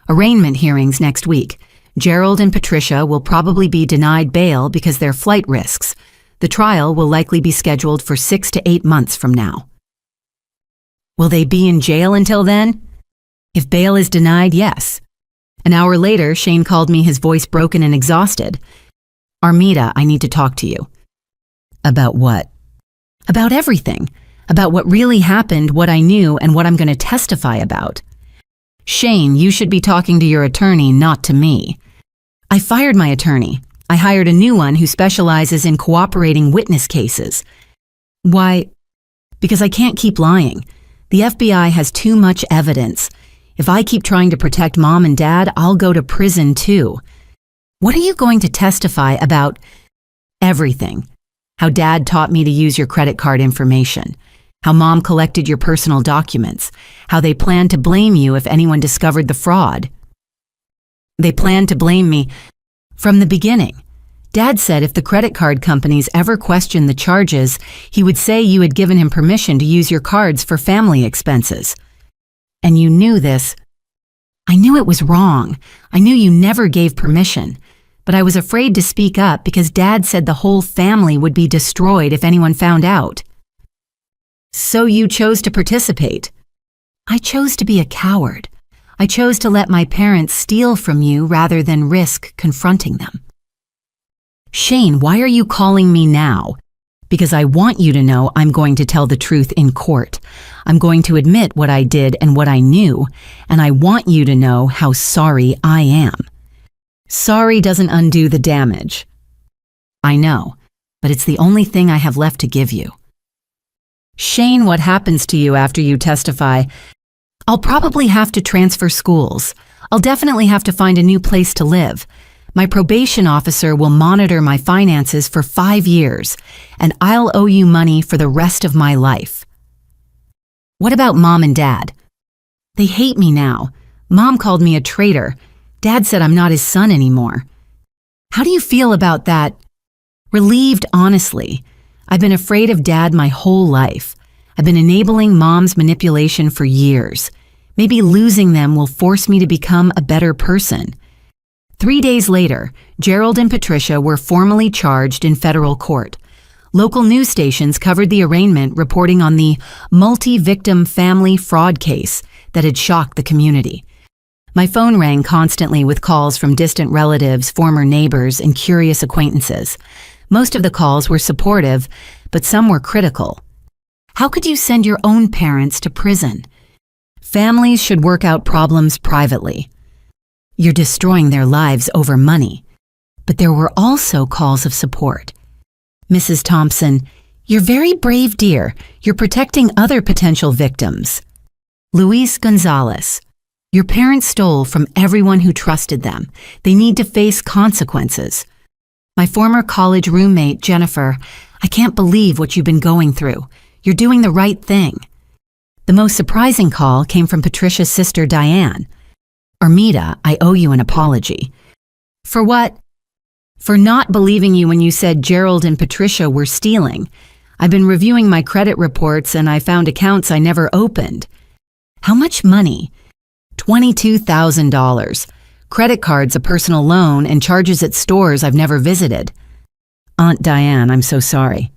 Arraignment hearings next week. Gerald and Patricia will probably be denied bail because they're flight risks. The trial will likely be scheduled for 6 to 8 months from now. Will they be in jail until then? If bail is denied, yes. An hour later, Shane called me, his voice broken and exhausted. Armida, I need to talk to you. About what? About everything. About what really happened, what I knew, and what I'm going to testify about. Shane, you should be talking to your attorney, not to me. I fired my attorney. I hired a new one who specializes in cooperating witness cases. Why? Because I can't keep lying. The FBI has too much evidence. If I keep trying to protect Mom and Dad, I'll go to prison too. What are you going to testify about? Everything. How Dad taught me to use your credit card information. How Mom collected your personal documents. How they planned to blame you if anyone discovered the fraud. They planned to blame me from the beginning. Dad said if the credit card companies ever questioned the charges, he would say you had given him permission to use your cards for family expenses. And you knew this. I knew it was wrong. I knew you never gave permission. But I was afraid to speak up because Dad said the whole family would be destroyed if anyone found out. So you chose to participate. I chose to be a coward. I chose to let my parents steal from you rather than risk confronting them. Shane, why are you calling me now? Because I want you to know I'm going to tell the truth in court. I'm going to admit what I did and what I knew, and I want you to know how sorry I am. Sorry doesn't undo the damage. I know, but it's the only thing I have left to give you. Shane, what happens to you after you testify? I'll probably have to transfer schools. I'll definitely have to find a new place to live. My probation officer will monitor my finances for 5 years, and I'll owe you money for the rest of my life. What about Mom and Dad? They hate me now. Mom called me a traitor. Dad said I'm not his son anymore. How do you feel about that? Relieved, honestly. I've been afraid of Dad my whole life. I've been enabling Mom's manipulation for years. Maybe losing them will force me to become a better person. 3 days later, Gerald and Patricia were formally charged in federal court. Local news stations covered the arraignment, reporting on the multi-victim family fraud case that had shocked the community. My phone rang constantly with calls from distant relatives, former neighbors, and curious acquaintances. Most of the calls were supportive, but some were critical. How could you send your own parents to prison? Families should work out problems privately. You're destroying their lives over money. But there were also calls of support. Mrs. Thompson, you're very brave, dear. You're protecting other potential victims. Luis Gonzalez, Your parents stole from everyone who trusted them. They need to face consequences. My former college roommate, Jennifer, I can't believe what you've been going through. You're doing the right thing. The most surprising call came from Patricia's sister, Diane. Armida, I owe you an apology. For what? For not believing you when you said Gerald and Patricia were stealing. I've been reviewing my credit reports and I found accounts I never opened. How much money? $22,000. Credit cards, a personal loan, and charges at stores I've never visited. Aunt Diane, I'm so sorry.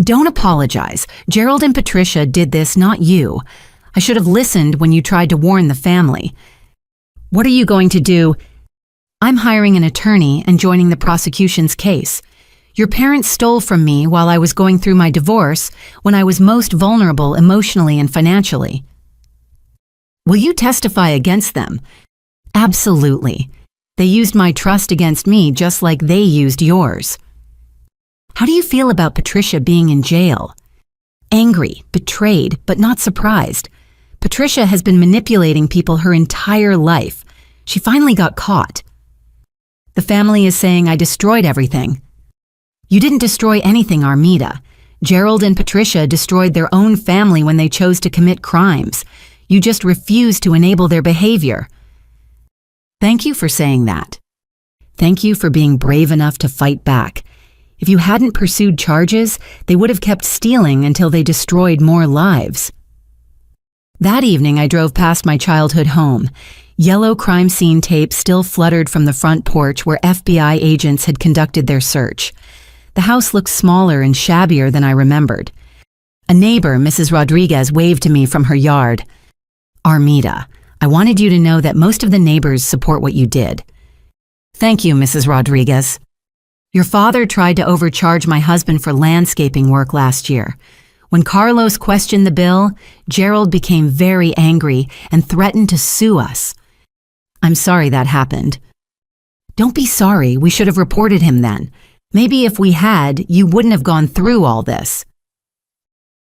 Don't apologize. Gerald and Patricia did this, not you. I should have listened when you tried to warn the family. What are you going to do? I'm hiring an attorney and joining the prosecution's case. Your parents stole from me while I was going through my divorce when I was most vulnerable emotionally and financially. Will you testify against them? Absolutely. They used my trust against me just like they used yours. How do you feel about Patricia being in jail? Angry, betrayed, but not surprised. Patricia has been manipulating people her entire life. She finally got caught. The family is saying I destroyed everything. You didn't destroy anything, Armida. Gerald and Patricia destroyed their own family when they chose to commit crimes. You just refused to enable their behavior. Thank you for saying that. Thank you for being brave enough to fight back. If you hadn't pursued charges, they would have kept stealing until they destroyed more lives. That evening, I drove past my childhood home. Yellow crime scene tape still fluttered from the front porch where FBI agents had conducted their search. The house looked smaller and shabbier than I remembered. A neighbor, Mrs. Rodriguez, waved to me from her yard. Armida, I wanted you to know that most of the neighbors support what you did. Thank you, Mrs. Rodriguez. Your father tried to overcharge my husband for landscaping work last year. When Carlos questioned the bill, Gerald became very angry and threatened to sue us. I'm sorry that happened. Don't be sorry, we should have reported him then. Maybe if we had, you wouldn't have gone through all this.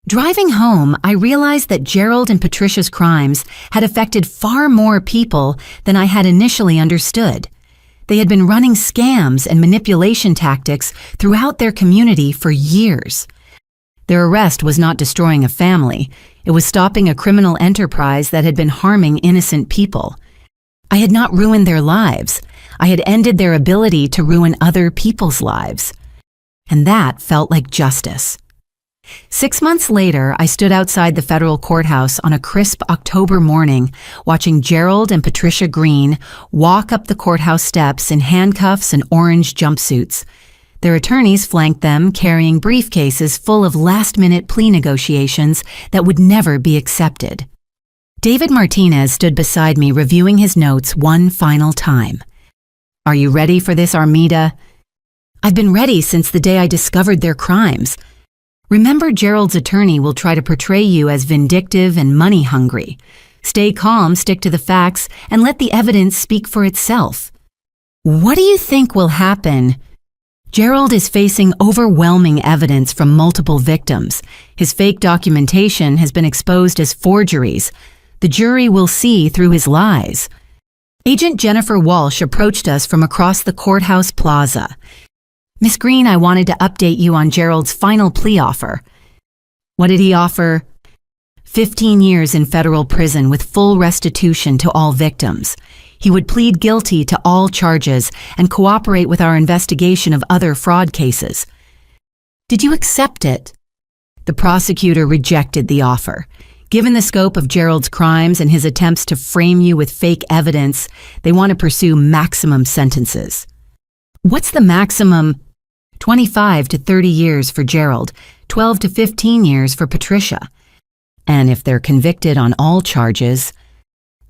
Driving home, I realized that Gerald and Patricia's crimes had affected far more people than I had initially understood. They had been running scams and manipulation tactics throughout their community for years. Their arrest was not destroying a family. It was stopping a criminal enterprise that had been harming innocent people. I had not ruined their lives. I had ended their ability to ruin other people's lives. And that felt like justice. 6 months later, I stood outside the federal courthouse on a crisp October morning, watching Gerald and Patricia Green walk up the courthouse steps in handcuffs and orange jumpsuits. Their attorneys flanked them, carrying briefcases full of last-minute plea negotiations that would never be accepted. David Martinez stood beside me, reviewing his notes one final time. Are you ready for this, Armida? I've been ready since the day I discovered their crimes. Remember, Gerald's attorney will try to portray you as vindictive and money-hungry. Stay calm, stick to the facts, and let the evidence speak for itself. What do you think will happen? Gerald is facing overwhelming evidence from multiple victims. His fake documentation has been exposed as forgeries. The jury will see through his lies. Agent Jennifer Walsh approached us from across the courthouse plaza. Miss Green, I wanted to update you on Gerald's final plea offer. What did he offer? 15 years in federal prison with full restitution to all victims. He would plead guilty to all charges and cooperate with our investigation of other fraud cases. Did you accept it? The prosecutor rejected the offer. Given the scope of Gerald's crimes and his attempts to frame you with fake evidence, they want to pursue maximum sentences. What's the maximum? 25 to 30 years for Gerald, 12 to 15 years for Patricia. And if they're convicted on all charges,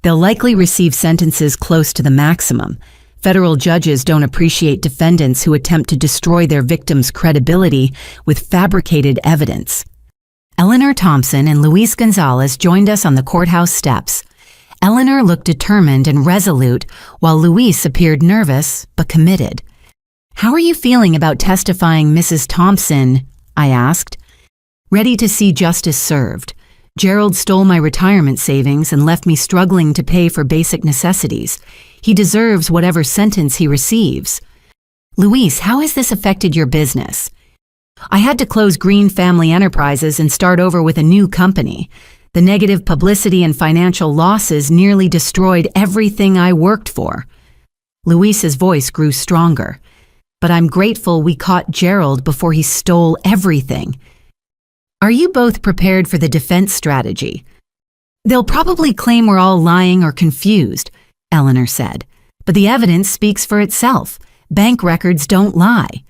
they'll likely receive sentences close to the maximum. Federal judges don't appreciate defendants who attempt to destroy their victims' credibility with fabricated evidence. Eleanor Thompson and Luis Gonzalez joined us on the courthouse steps. Eleanor looked determined and resolute, while Luis appeared nervous but committed. How are you feeling about testifying, Mrs. Thompson? I asked. Ready to see justice served. Gerald stole my retirement savings and left me struggling to pay for basic necessities. He deserves whatever sentence he receives. Luis, how has this affected your business? I had to close Green Family Enterprises and start over with a new company. The negative publicity and financial losses nearly destroyed everything I worked for. Luis's voice grew stronger. But I'm grateful we caught Gerald before he stole everything. Are you both prepared for the defense strategy? They'll probably claim we're all lying or confused, Eleanor said. But the evidence speaks for itself. Bank records don't lie.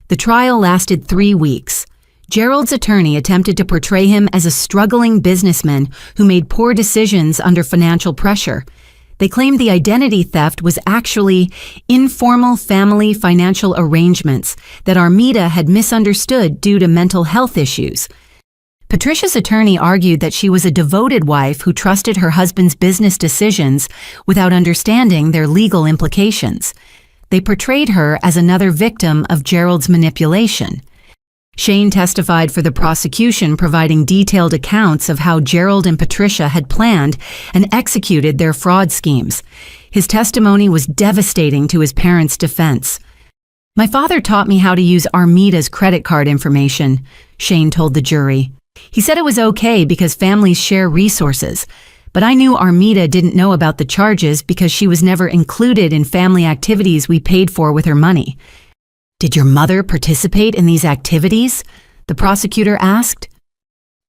The trial lasted 3 weeks. Gerald's attorney attempted to portray him as a struggling businessman who made poor decisions under financial pressure. They claimed the identity theft was actually informal family financial arrangements that Armida had misunderstood due to mental health issues. Patricia's attorney argued that she was a devoted wife who trusted her husband's business decisions without understanding their legal implications. They portrayed her as another victim of Gerald's manipulation. Shane testified for the prosecution, providing detailed accounts of how Gerald and Patricia had planned and executed their fraud schemes. His testimony was devastating to his parents' defense. My father taught me how to use Armida's credit card information, Shane told the jury. He said it was okay because families share resources, but I knew Armida didn't know about the charges because she was never included in family activities we paid for with her money. Did your mother participate in these activities? The prosecutor asked.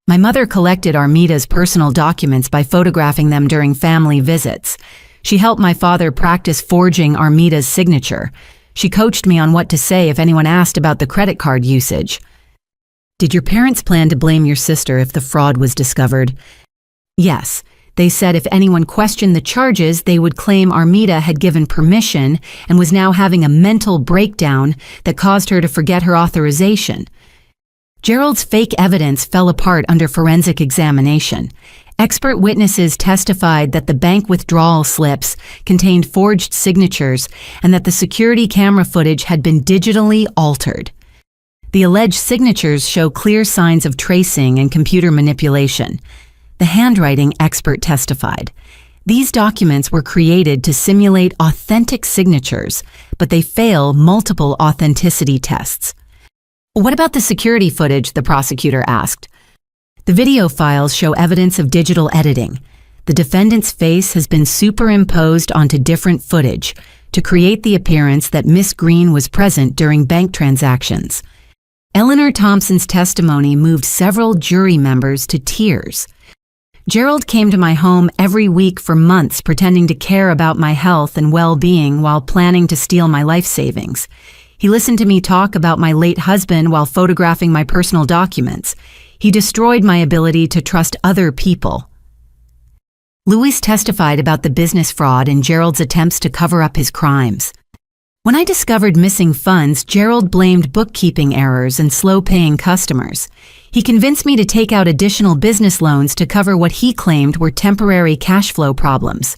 My mother collected Armida's personal documents by photographing them during family visits. She helped my father practice forging Armida's signature. She coached me on what to say if anyone asked about the credit card usage. Did your parents plan to blame your sister if the fraud was discovered? Yes. They said if anyone questioned the charges, they would claim Armida had given permission and was now having a mental breakdown that caused her to forget her authorization. Gerald's fake evidence fell apart under forensic examination. Expert witnesses testified that the bank withdrawal slips contained forged signatures and that the security camera footage had been digitally altered. The alleged signatures show clear signs of tracing and computer manipulation. The handwriting expert testified. These documents were created to simulate authentic signatures, but they fail multiple authenticity tests. What about the security footage? The prosecutor asked. The video files show evidence of digital editing. The defendant's face has been superimposed onto different footage to create the appearance that Miss Green was present during bank transactions. Eleanor Thompson's testimony moved several jury members to tears. Gerald came to my home every week for months pretending to care about my health and well-being while planning to steal my life savings. He listened to me talk about my late husband while photographing my personal documents. He destroyed my ability to trust other people. Luis testified about the business fraud and Gerald's attempts to cover up his crimes. When I discovered missing funds, Gerald blamed bookkeeping errors and slow-paying customers. He convinced me to take out additional business loans to cover what he claimed were temporary cash flow problems.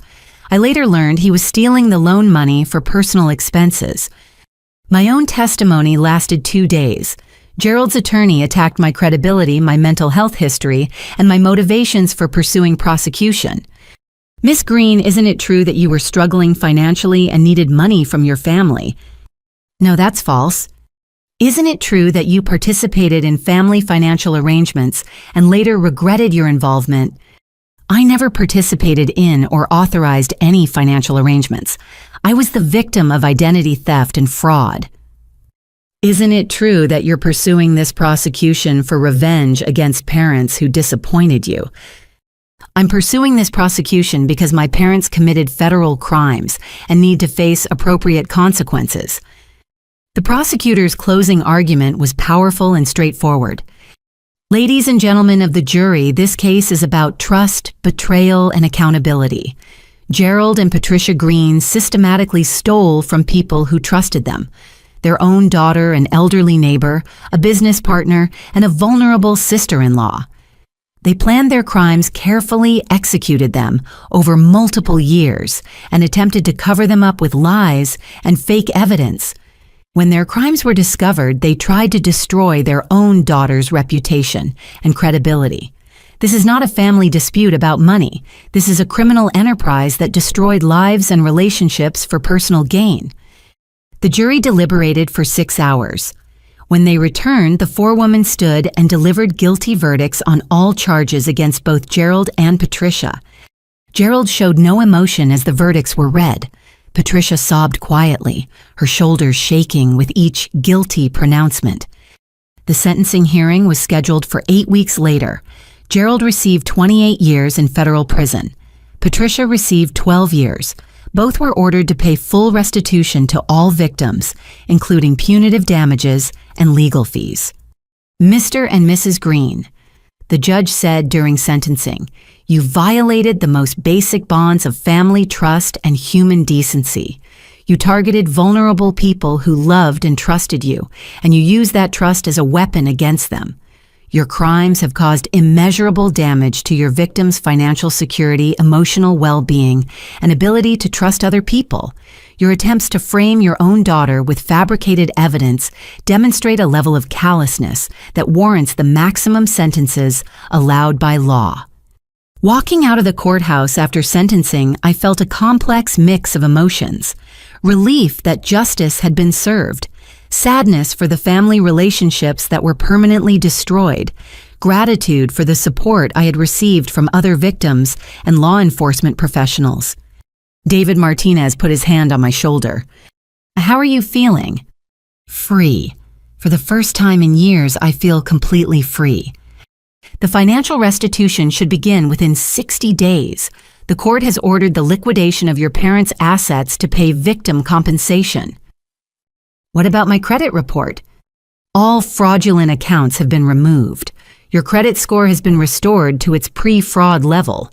I later learned he was stealing the loan money for personal expenses. My own testimony lasted 2 days. Gerald's attorney attacked my credibility, my mental health history, and my motivations for pursuing prosecution. Miss Green, isn't it true that you were struggling financially and needed money from your family? No, that's false. Isn't it true that you participated in family financial arrangements and later regretted your involvement? I never participated in or authorized any financial arrangements. I was the victim of identity theft and fraud. Isn't it true that you're pursuing this prosecution for revenge against parents who disappointed you? I'm pursuing this prosecution because my parents committed federal crimes and need to face appropriate consequences. The prosecutor's closing argument was powerful and straightforward. Ladies and gentlemen of the jury, this case is about trust, betrayal, and accountability. Gerald and Patricia Green systematically stole from people who trusted them. Their own daughter, an elderly neighbor, a business partner, and a vulnerable sister-in-law. They planned their crimes carefully, executed them over multiple years, and attempted to cover them up with lies and fake evidence. When their crimes were discovered, they tried to destroy their own daughter's reputation and credibility. This is not a family dispute about money. This is a criminal enterprise that destroyed lives and relationships for personal gain. The jury deliberated for 6 hours. When they returned, the forewoman stood and delivered guilty verdicts on all charges against both Gerald and Patricia. Gerald showed no emotion as the verdicts were read. Patricia sobbed quietly, her shoulders shaking with each guilty pronouncement. The sentencing hearing was scheduled for 8 weeks later. Gerald received 28 years in federal prison. Patricia received 12 years. Both were ordered to pay full restitution to all victims, including punitive damages and legal fees. Mr. and Mrs. Green, the judge said during sentencing, "You violated the most basic bonds of family trust and human decency. You targeted vulnerable people who loved and trusted you, and you used that trust as a weapon against them. Your crimes have caused immeasurable damage to your victims' financial security, emotional well-being, and ability to trust other people. Your attempts to frame your own daughter with fabricated evidence demonstrate a level of callousness that warrants the maximum sentences allowed by law." Walking out of the courthouse after sentencing, I felt a complex mix of emotions. Relief that justice had been served, sadness for the family relationships that were permanently destroyed, gratitude for the support I had received from other victims and law enforcement professionals. David Martinez put his hand on my shoulder. "How are you feeling?" "Free. For the first time in years, I feel completely free." "The financial restitution should begin within 60 days. The court has ordered the liquidation of your parents' assets to pay victim compensation." "What about my credit report?" "All fraudulent accounts have been removed. Your credit score has been restored to its pre-fraud level."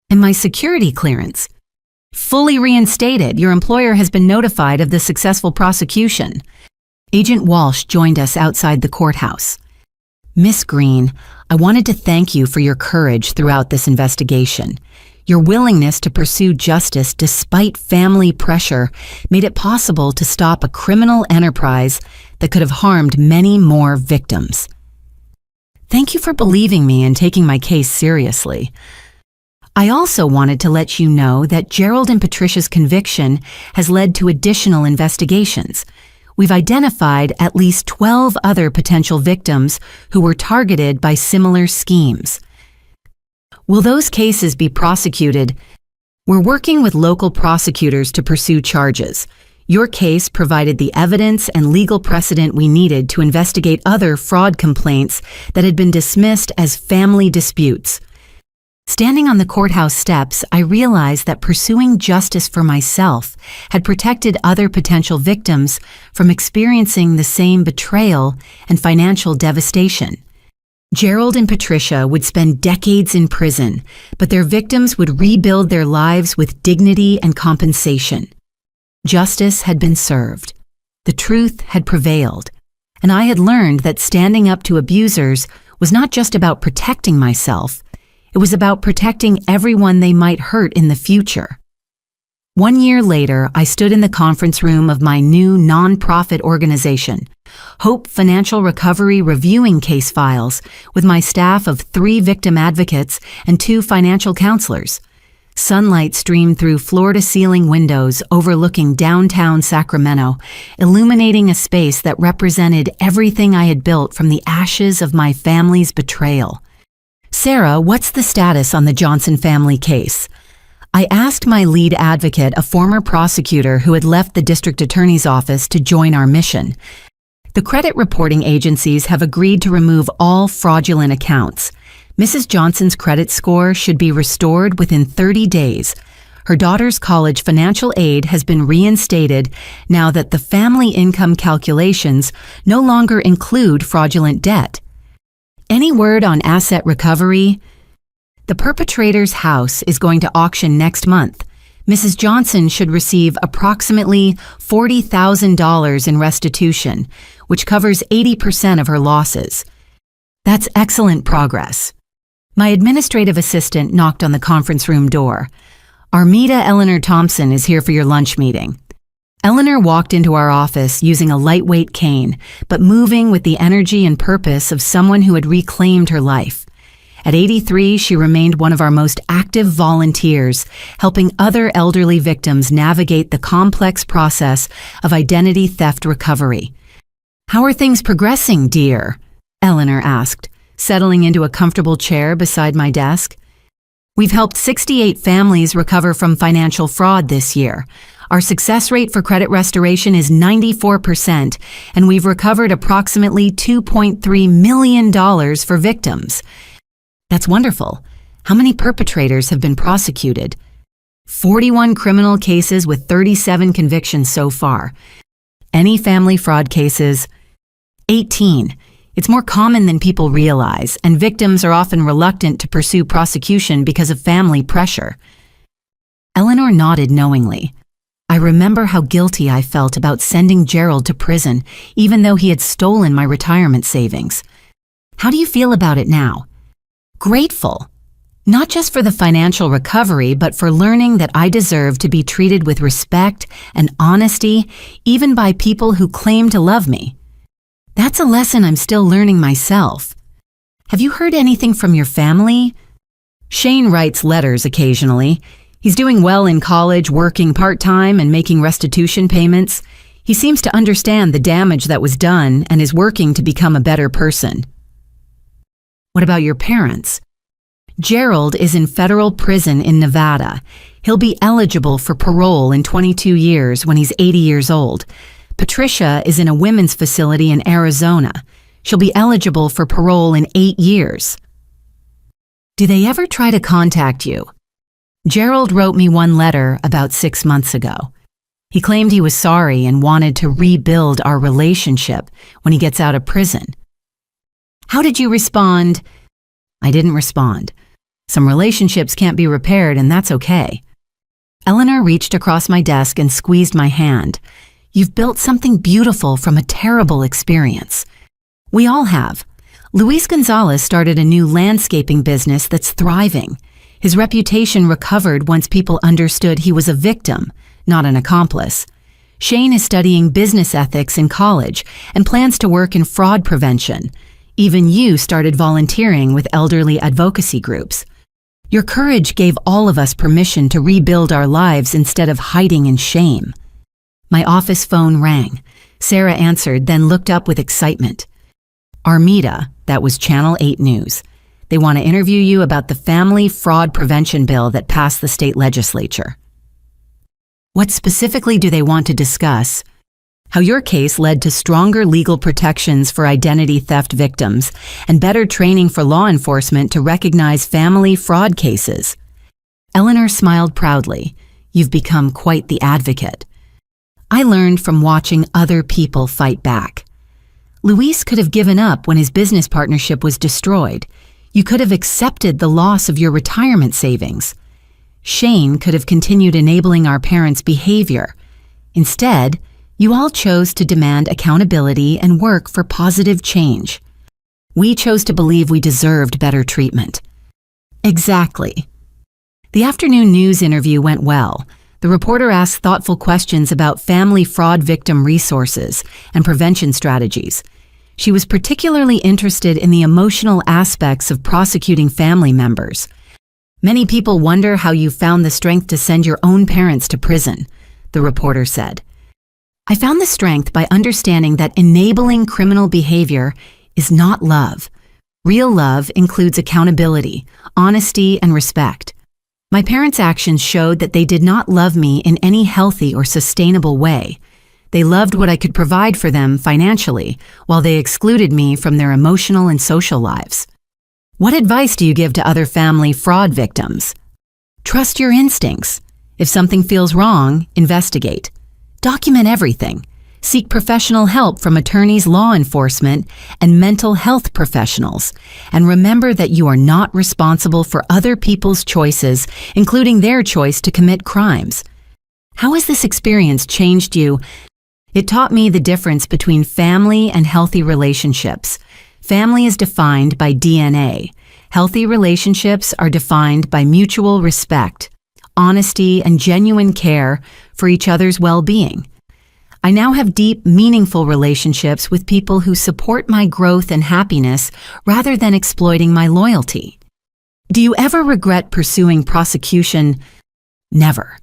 "And my security clearance?" "Fully reinstated. Your employer has been notified of the successful prosecution." Agent Walsh joined us outside the courthouse. "Miss Green, I wanted to thank you for your courage throughout this investigation. Your willingness to pursue justice despite family pressure made it possible to stop a criminal enterprise that could have harmed many more victims." "Thank you for believing me and taking my case seriously. I also wanted to let you know that Gerald and Patricia's conviction has led to additional investigations. We've identified at least 12 other potential victims who were targeted by similar schemes. Will those cases be prosecuted? We're working with local prosecutors to pursue charges. Your case provided the evidence and legal precedent we needed to investigate other fraud complaints that had been dismissed as family disputes." Standing on the courthouse steps, I realized that pursuing justice for myself had protected other potential victims from experiencing the same betrayal and financial devastation. Gerald and Patricia would spend decades in prison, but their victims would rebuild their lives with dignity and compensation. Justice had been served. The truth had prevailed, and I had learned that standing up to abusers was not just about protecting myself. It was about protecting everyone they might hurt in the future. 1 year later, I stood in the conference room of my new nonprofit organization, Hope Financial Recovery, reviewing case files with my staff of 3 victim advocates and 2 financial counselors. Sunlight streamed through floor-to-ceiling windows overlooking downtown Sacramento, illuminating a space that represented everything I had built from the ashes of my family's betrayal. "Sarah, what's the status on the Johnson family case?" I asked my lead advocate, a former prosecutor who had left the district attorney's office to join our mission. "The credit reporting agencies have agreed to remove all fraudulent accounts. Mrs. Johnson's credit score should be restored within 30 days. Her daughter's college financial aid has been reinstated now that the family income calculations no longer include fraudulent debt. Any word on asset recovery?" "The perpetrator's house is going to auction next month. Mrs. Johnson should receive approximately $40,000 in restitution, which covers 80% of her losses." "That's excellent progress." My administrative assistant knocked on the conference room door. "Armida Eleanor Thompson is here for your lunch meeting." Eleanor walked into our office using a lightweight cane, but moving with the energy and purpose of someone who had reclaimed her life. At 83, she remained one of our most active volunteers, helping other elderly victims navigate the complex process of identity theft recovery. "How are things progressing, dear?" Eleanor asked, settling into a comfortable chair beside my desk. "We've helped 68 families recover from financial fraud this year. Our success rate for credit restoration is 94%, and we've recovered approximately $2.3 million for victims." "That's wonderful. How many perpetrators have been prosecuted?" 41 criminal cases with 37 convictions so far. "Any family fraud cases?" 18. It's more common than people realize, and victims are often reluctant to pursue prosecution because of family pressure. Eleanor nodded knowingly. I remember how guilty I felt about sending Gerald to prison, even though he had stolen my retirement savings. "How do you feel about it now?" "Grateful. Not just for the financial recovery, but for learning that I deserve to be treated with respect and honesty, even by people who claim to love me. That's a lesson I'm still learning myself." "Have you heard anything from your family?" "Shane writes letters occasionally. He's doing well in college, working part-time and making restitution payments. He seems to understand the damage that was done and is working to become a better person." "What about your parents?" "Gerald is in federal prison in Nevada. He'll be eligible for parole in 22 years when he's 80 years old. Patricia is in a women's facility in Arizona. She'll be eligible for parole in 8 years. "Do they ever try to contact you?" "Gerald wrote me one letter about 6 months ago. He claimed he was sorry and wanted to rebuild our relationship when he gets out of prison." "How did you respond?" "I didn't respond. Some relationships can't be repaired, and that's okay." Eleanor reached across my desk and squeezed my hand. "You've built something beautiful from a terrible experience." "We all have. Luis Gonzalez started a new landscaping business that's thriving. His reputation recovered once people understood he was a victim, not an accomplice. Shane is studying business ethics in college and plans to work in fraud prevention. Even you started volunteering with elderly advocacy groups. Your courage gave all of us permission to rebuild our lives instead of hiding in shame." My office phone rang. Sarah answered, then looked up with excitement. "Armida, that was Channel 8 News. They want to interview you about the family fraud prevention bill that passed the state legislature." "What specifically do they want to discuss?" "How your case led to stronger legal protections for identity theft victims and better training for law enforcement to recognize family fraud cases." Eleanor smiled proudly. "You've become quite the advocate." "I learned from watching other people fight back. Luis could have given up when his business partnership was destroyed. You could have accepted the loss of your retirement savings. Shane could have continued enabling our parents' behavior. Instead, you all chose to demand accountability and work for positive change. We chose to believe we deserved better treatment." "Exactly." The afternoon news interview went well. The reporter asked thoughtful questions about family fraud victim resources and prevention strategies. She was particularly interested in the emotional aspects of prosecuting family members. "Many people wonder how you found the strength to send your own parents to prison," the reporter said. "I found the strength by understanding that enabling criminal behavior is not love. Real love includes accountability, honesty, and respect. My parents' actions showed that they did not love me in any healthy or sustainable way. They loved what I could provide for them financially, while they excluded me from their emotional and social lives." "What advice do you give to other family fraud victims?" "Trust your instincts. If something feels wrong, investigate. Document everything. Seek professional help from attorneys, law enforcement, and mental health professionals. And remember that you are not responsible for other people's choices, including their choice to commit crimes." "How has this experience changed you?" "It taught me the difference between family and healthy relationships. Family is defined by DNA. Healthy relationships are defined by mutual respect, honesty, and genuine care for each other's well-being. I now have deep, meaningful relationships with people who support my growth and happiness rather than exploiting my loyalty." Do you ever regret pursuing prosecution? Never.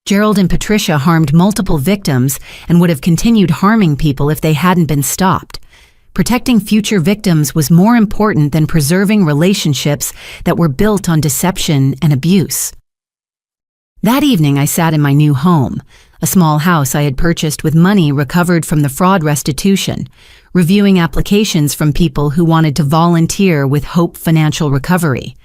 Gerald and Patricia harmed multiple victims and would have continued harming people if they hadn't been stopped. Protecting future victims was more important than preserving relationships that were built on deception and abuse. That evening, I sat in my new home, a small house I had purchased with money recovered from the fraud restitution, reviewing applications from people who wanted to volunteer with Hope Financial Recovery.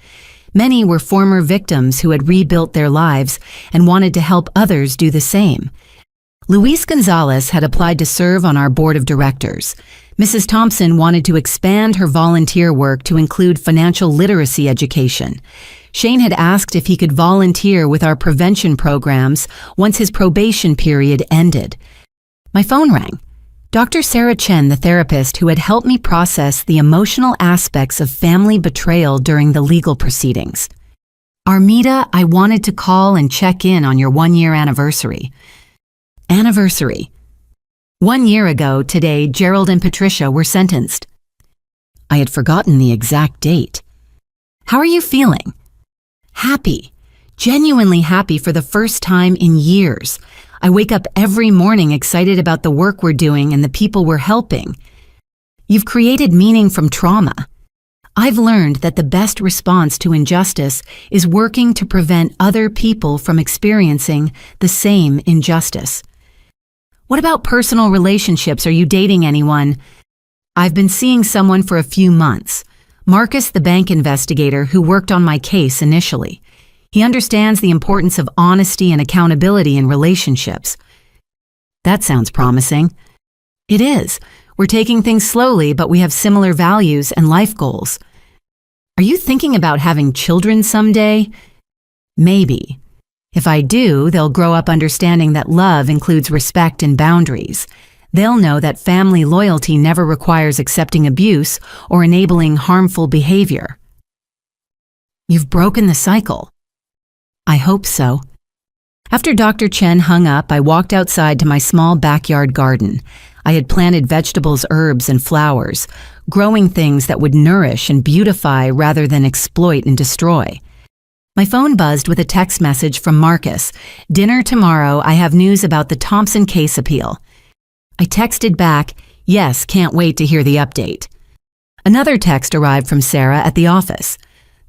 Many were former victims who had rebuilt their lives and wanted to help others do the same. Luis Gonzalez had applied to serve on our board of directors. Mrs. Thompson wanted to expand her volunteer work to include financial literacy education. Shane had asked if he could volunteer with our prevention programs once his probation period ended. My phone rang. Dr. Sarah Chen, the therapist who had helped me process the emotional aspects of family betrayal during the legal proceedings. Armida, I wanted to call and check in on your 1-year anniversary. Anniversary. 1 year ago today, Gerald and Patricia were sentenced. I had forgotten the exact date. How are you feeling? Happy. Genuinely happy for the first time in years. I wake up every morning excited about the work we're doing and the people we're helping. You've created meaning from trauma. I've learned that the best response to injustice is working to prevent other people from experiencing the same injustice. What about personal relationships? Are you dating anyone? I've been seeing someone for a few months. Marcus, the bank investigator who worked on my case initially. He understands the importance of honesty and accountability in relationships. That sounds promising. It is. We're taking things slowly, but we have similar values and life goals. Are you thinking about having children someday? Maybe. If I do, they'll grow up understanding that love includes respect and boundaries. They'll know that family loyalty never requires accepting abuse or enabling harmful behavior. You've broken the cycle. I hope so. After Dr. Chen hung up, I walked outside to my small backyard garden. I had planted vegetables, herbs, and flowers, growing things that would nourish and beautify rather than exploit and destroy. My phone buzzed with a text message from Marcus. Dinner tomorrow, I have news about the Thompson case appeal. I texted back, yes, can't wait to hear the update. Another text arrived from Sarah at the office.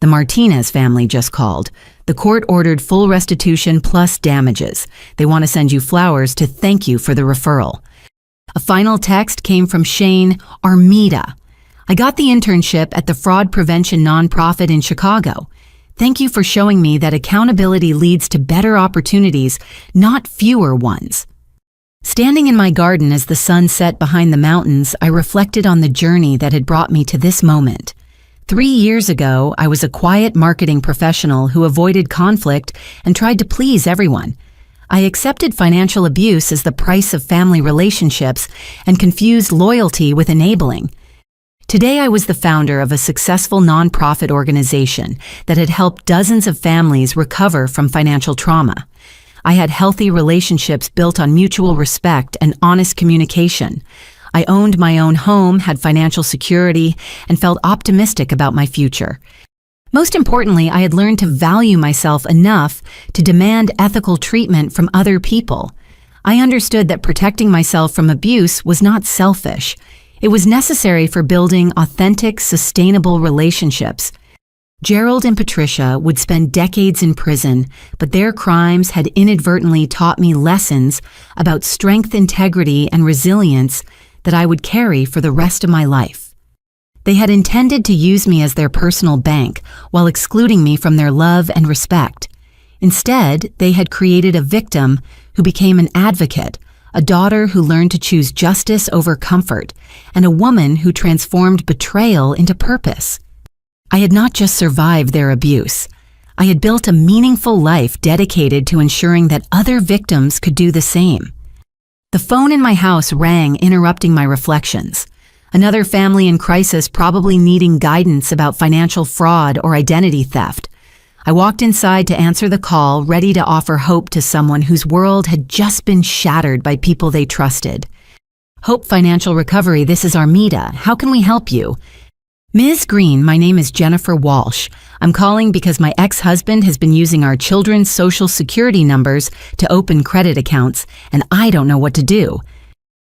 The Martinez family just called. The court ordered full restitution plus damages. They want to send you flowers to thank you for the referral. A final text came from Shane Armida. I got the internship at the fraud prevention nonprofit in Chicago. Thank you for showing me that accountability leads to better opportunities, not fewer ones. Standing in my garden as the sun set behind the mountains, I reflected on the journey that had brought me to this moment. 3 years ago, I was a quiet marketing professional who avoided conflict and tried to please everyone. I accepted financial abuse as the price of family relationships and confused loyalty with enabling. Today, I was the founder of a successful nonprofit organization that had helped dozens of families recover from financial trauma. I had healthy relationships built on mutual respect and honest communication. I owned my own home, had financial security, and felt optimistic about my future. Most importantly, I had learned to value myself enough to demand ethical treatment from other people. I understood that protecting myself from abuse was not selfish. It was necessary for building authentic, sustainable relationships. Gerald and Patricia would spend decades in prison, but their crimes had inadvertently taught me lessons about strength, integrity, and resilience that I would carry for the rest of my life. They had intended to use me as their personal bank while excluding me from their love and respect. Instead, they had created a victim who became an advocate, a daughter who learned to choose justice over comfort, and a woman who transformed betrayal into purpose. I had not just survived their abuse. I had built a meaningful life dedicated to ensuring that other victims could do the same. The phone in my house rang, interrupting my reflections. Another family in crisis, probably needing guidance about financial fraud or identity theft. I walked inside to answer the call, ready to offer hope to someone whose world had just been shattered by people they trusted. Hope Financial Recovery, this is Armida. How can we help you? Ms. Green, my name is Jennifer Walsh. I'm calling because my ex-husband has been using our children's social security numbers to open credit accounts, and I don't know what to do.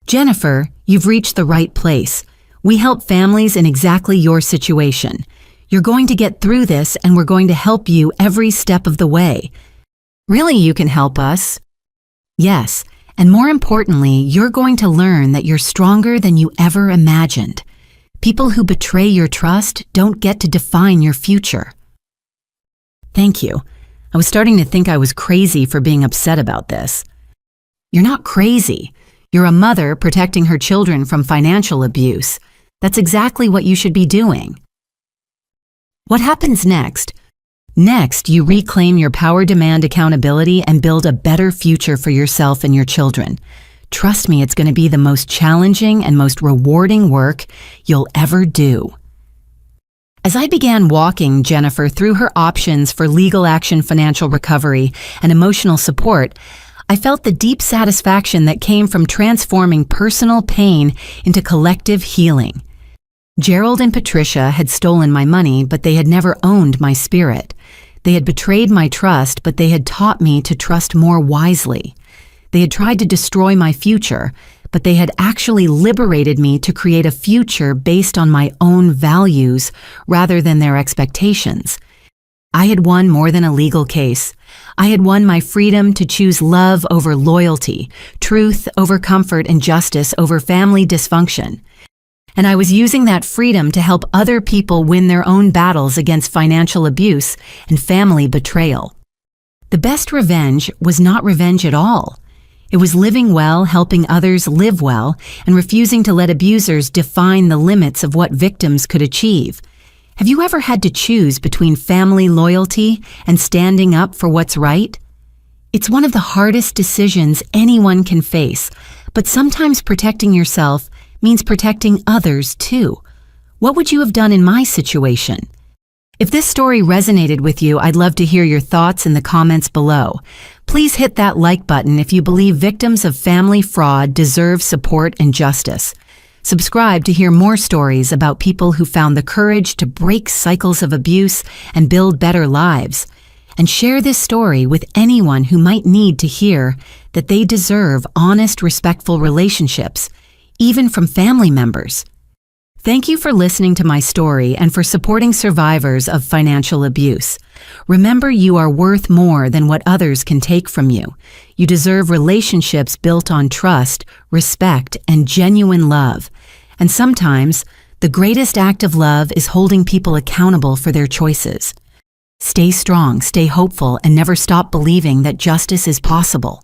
Jennifer, you've reached the right place. We help families in exactly your situation. You're going to get through this, and we're going to help you every step of the way. Really, you can help us? Yes, and more importantly, you're going to learn that you're stronger than you ever imagined. People who betray your trust don't get to define your future. Thank you. I was starting to think I was crazy for being upset about this. You're not crazy. You're a mother protecting her children from financial abuse. That's exactly what you should be doing. What happens next? Next, you reclaim your power, demand accountability, and build a better future for yourself and your children. Trust me, it's going to be the most challenging and most rewarding work you'll ever do. As I began walking Jennifer through her options for legal action, financial recovery, and emotional support, I felt the deep satisfaction that came from transforming personal pain into collective healing. Gerald and Patricia had stolen my money, but they had never owned my spirit. They had betrayed my trust, but they had taught me to trust more wisely. They had tried to destroy my future, but they had actually liberated me to create a future based on my own values rather than their expectations. I had won more than a legal case. I had won my freedom to choose love over loyalty, truth over comfort, and justice over family dysfunction. And I was using that freedom to help other people win their own battles against financial abuse and family betrayal. The best revenge was not revenge at all. It was living well, helping others live well, and refusing to let abusers define the limits of what victims could achieve. Have you ever had to choose between family loyalty and standing up for what's right? It's one of the hardest decisions anyone can face, but sometimes protecting yourself means protecting others too. What would you have done in my situation? If this story resonated with you, I'd love to hear your thoughts in the comments below. Please hit that like button if you believe victims of family fraud deserve support and justice. Subscribe to hear more stories about people who found the courage to break cycles of abuse and build better lives. And share this story with anyone who might need to hear that they deserve honest, respectful relationships, even from family members. Thank you for listening to my story and for supporting survivors of financial abuse. Remember, you are worth more than what others can take from you. You deserve relationships built on trust, respect, and genuine love. And sometimes, the greatest act of love is holding people accountable for their choices. Stay strong, stay hopeful, and never stop believing that justice is possible.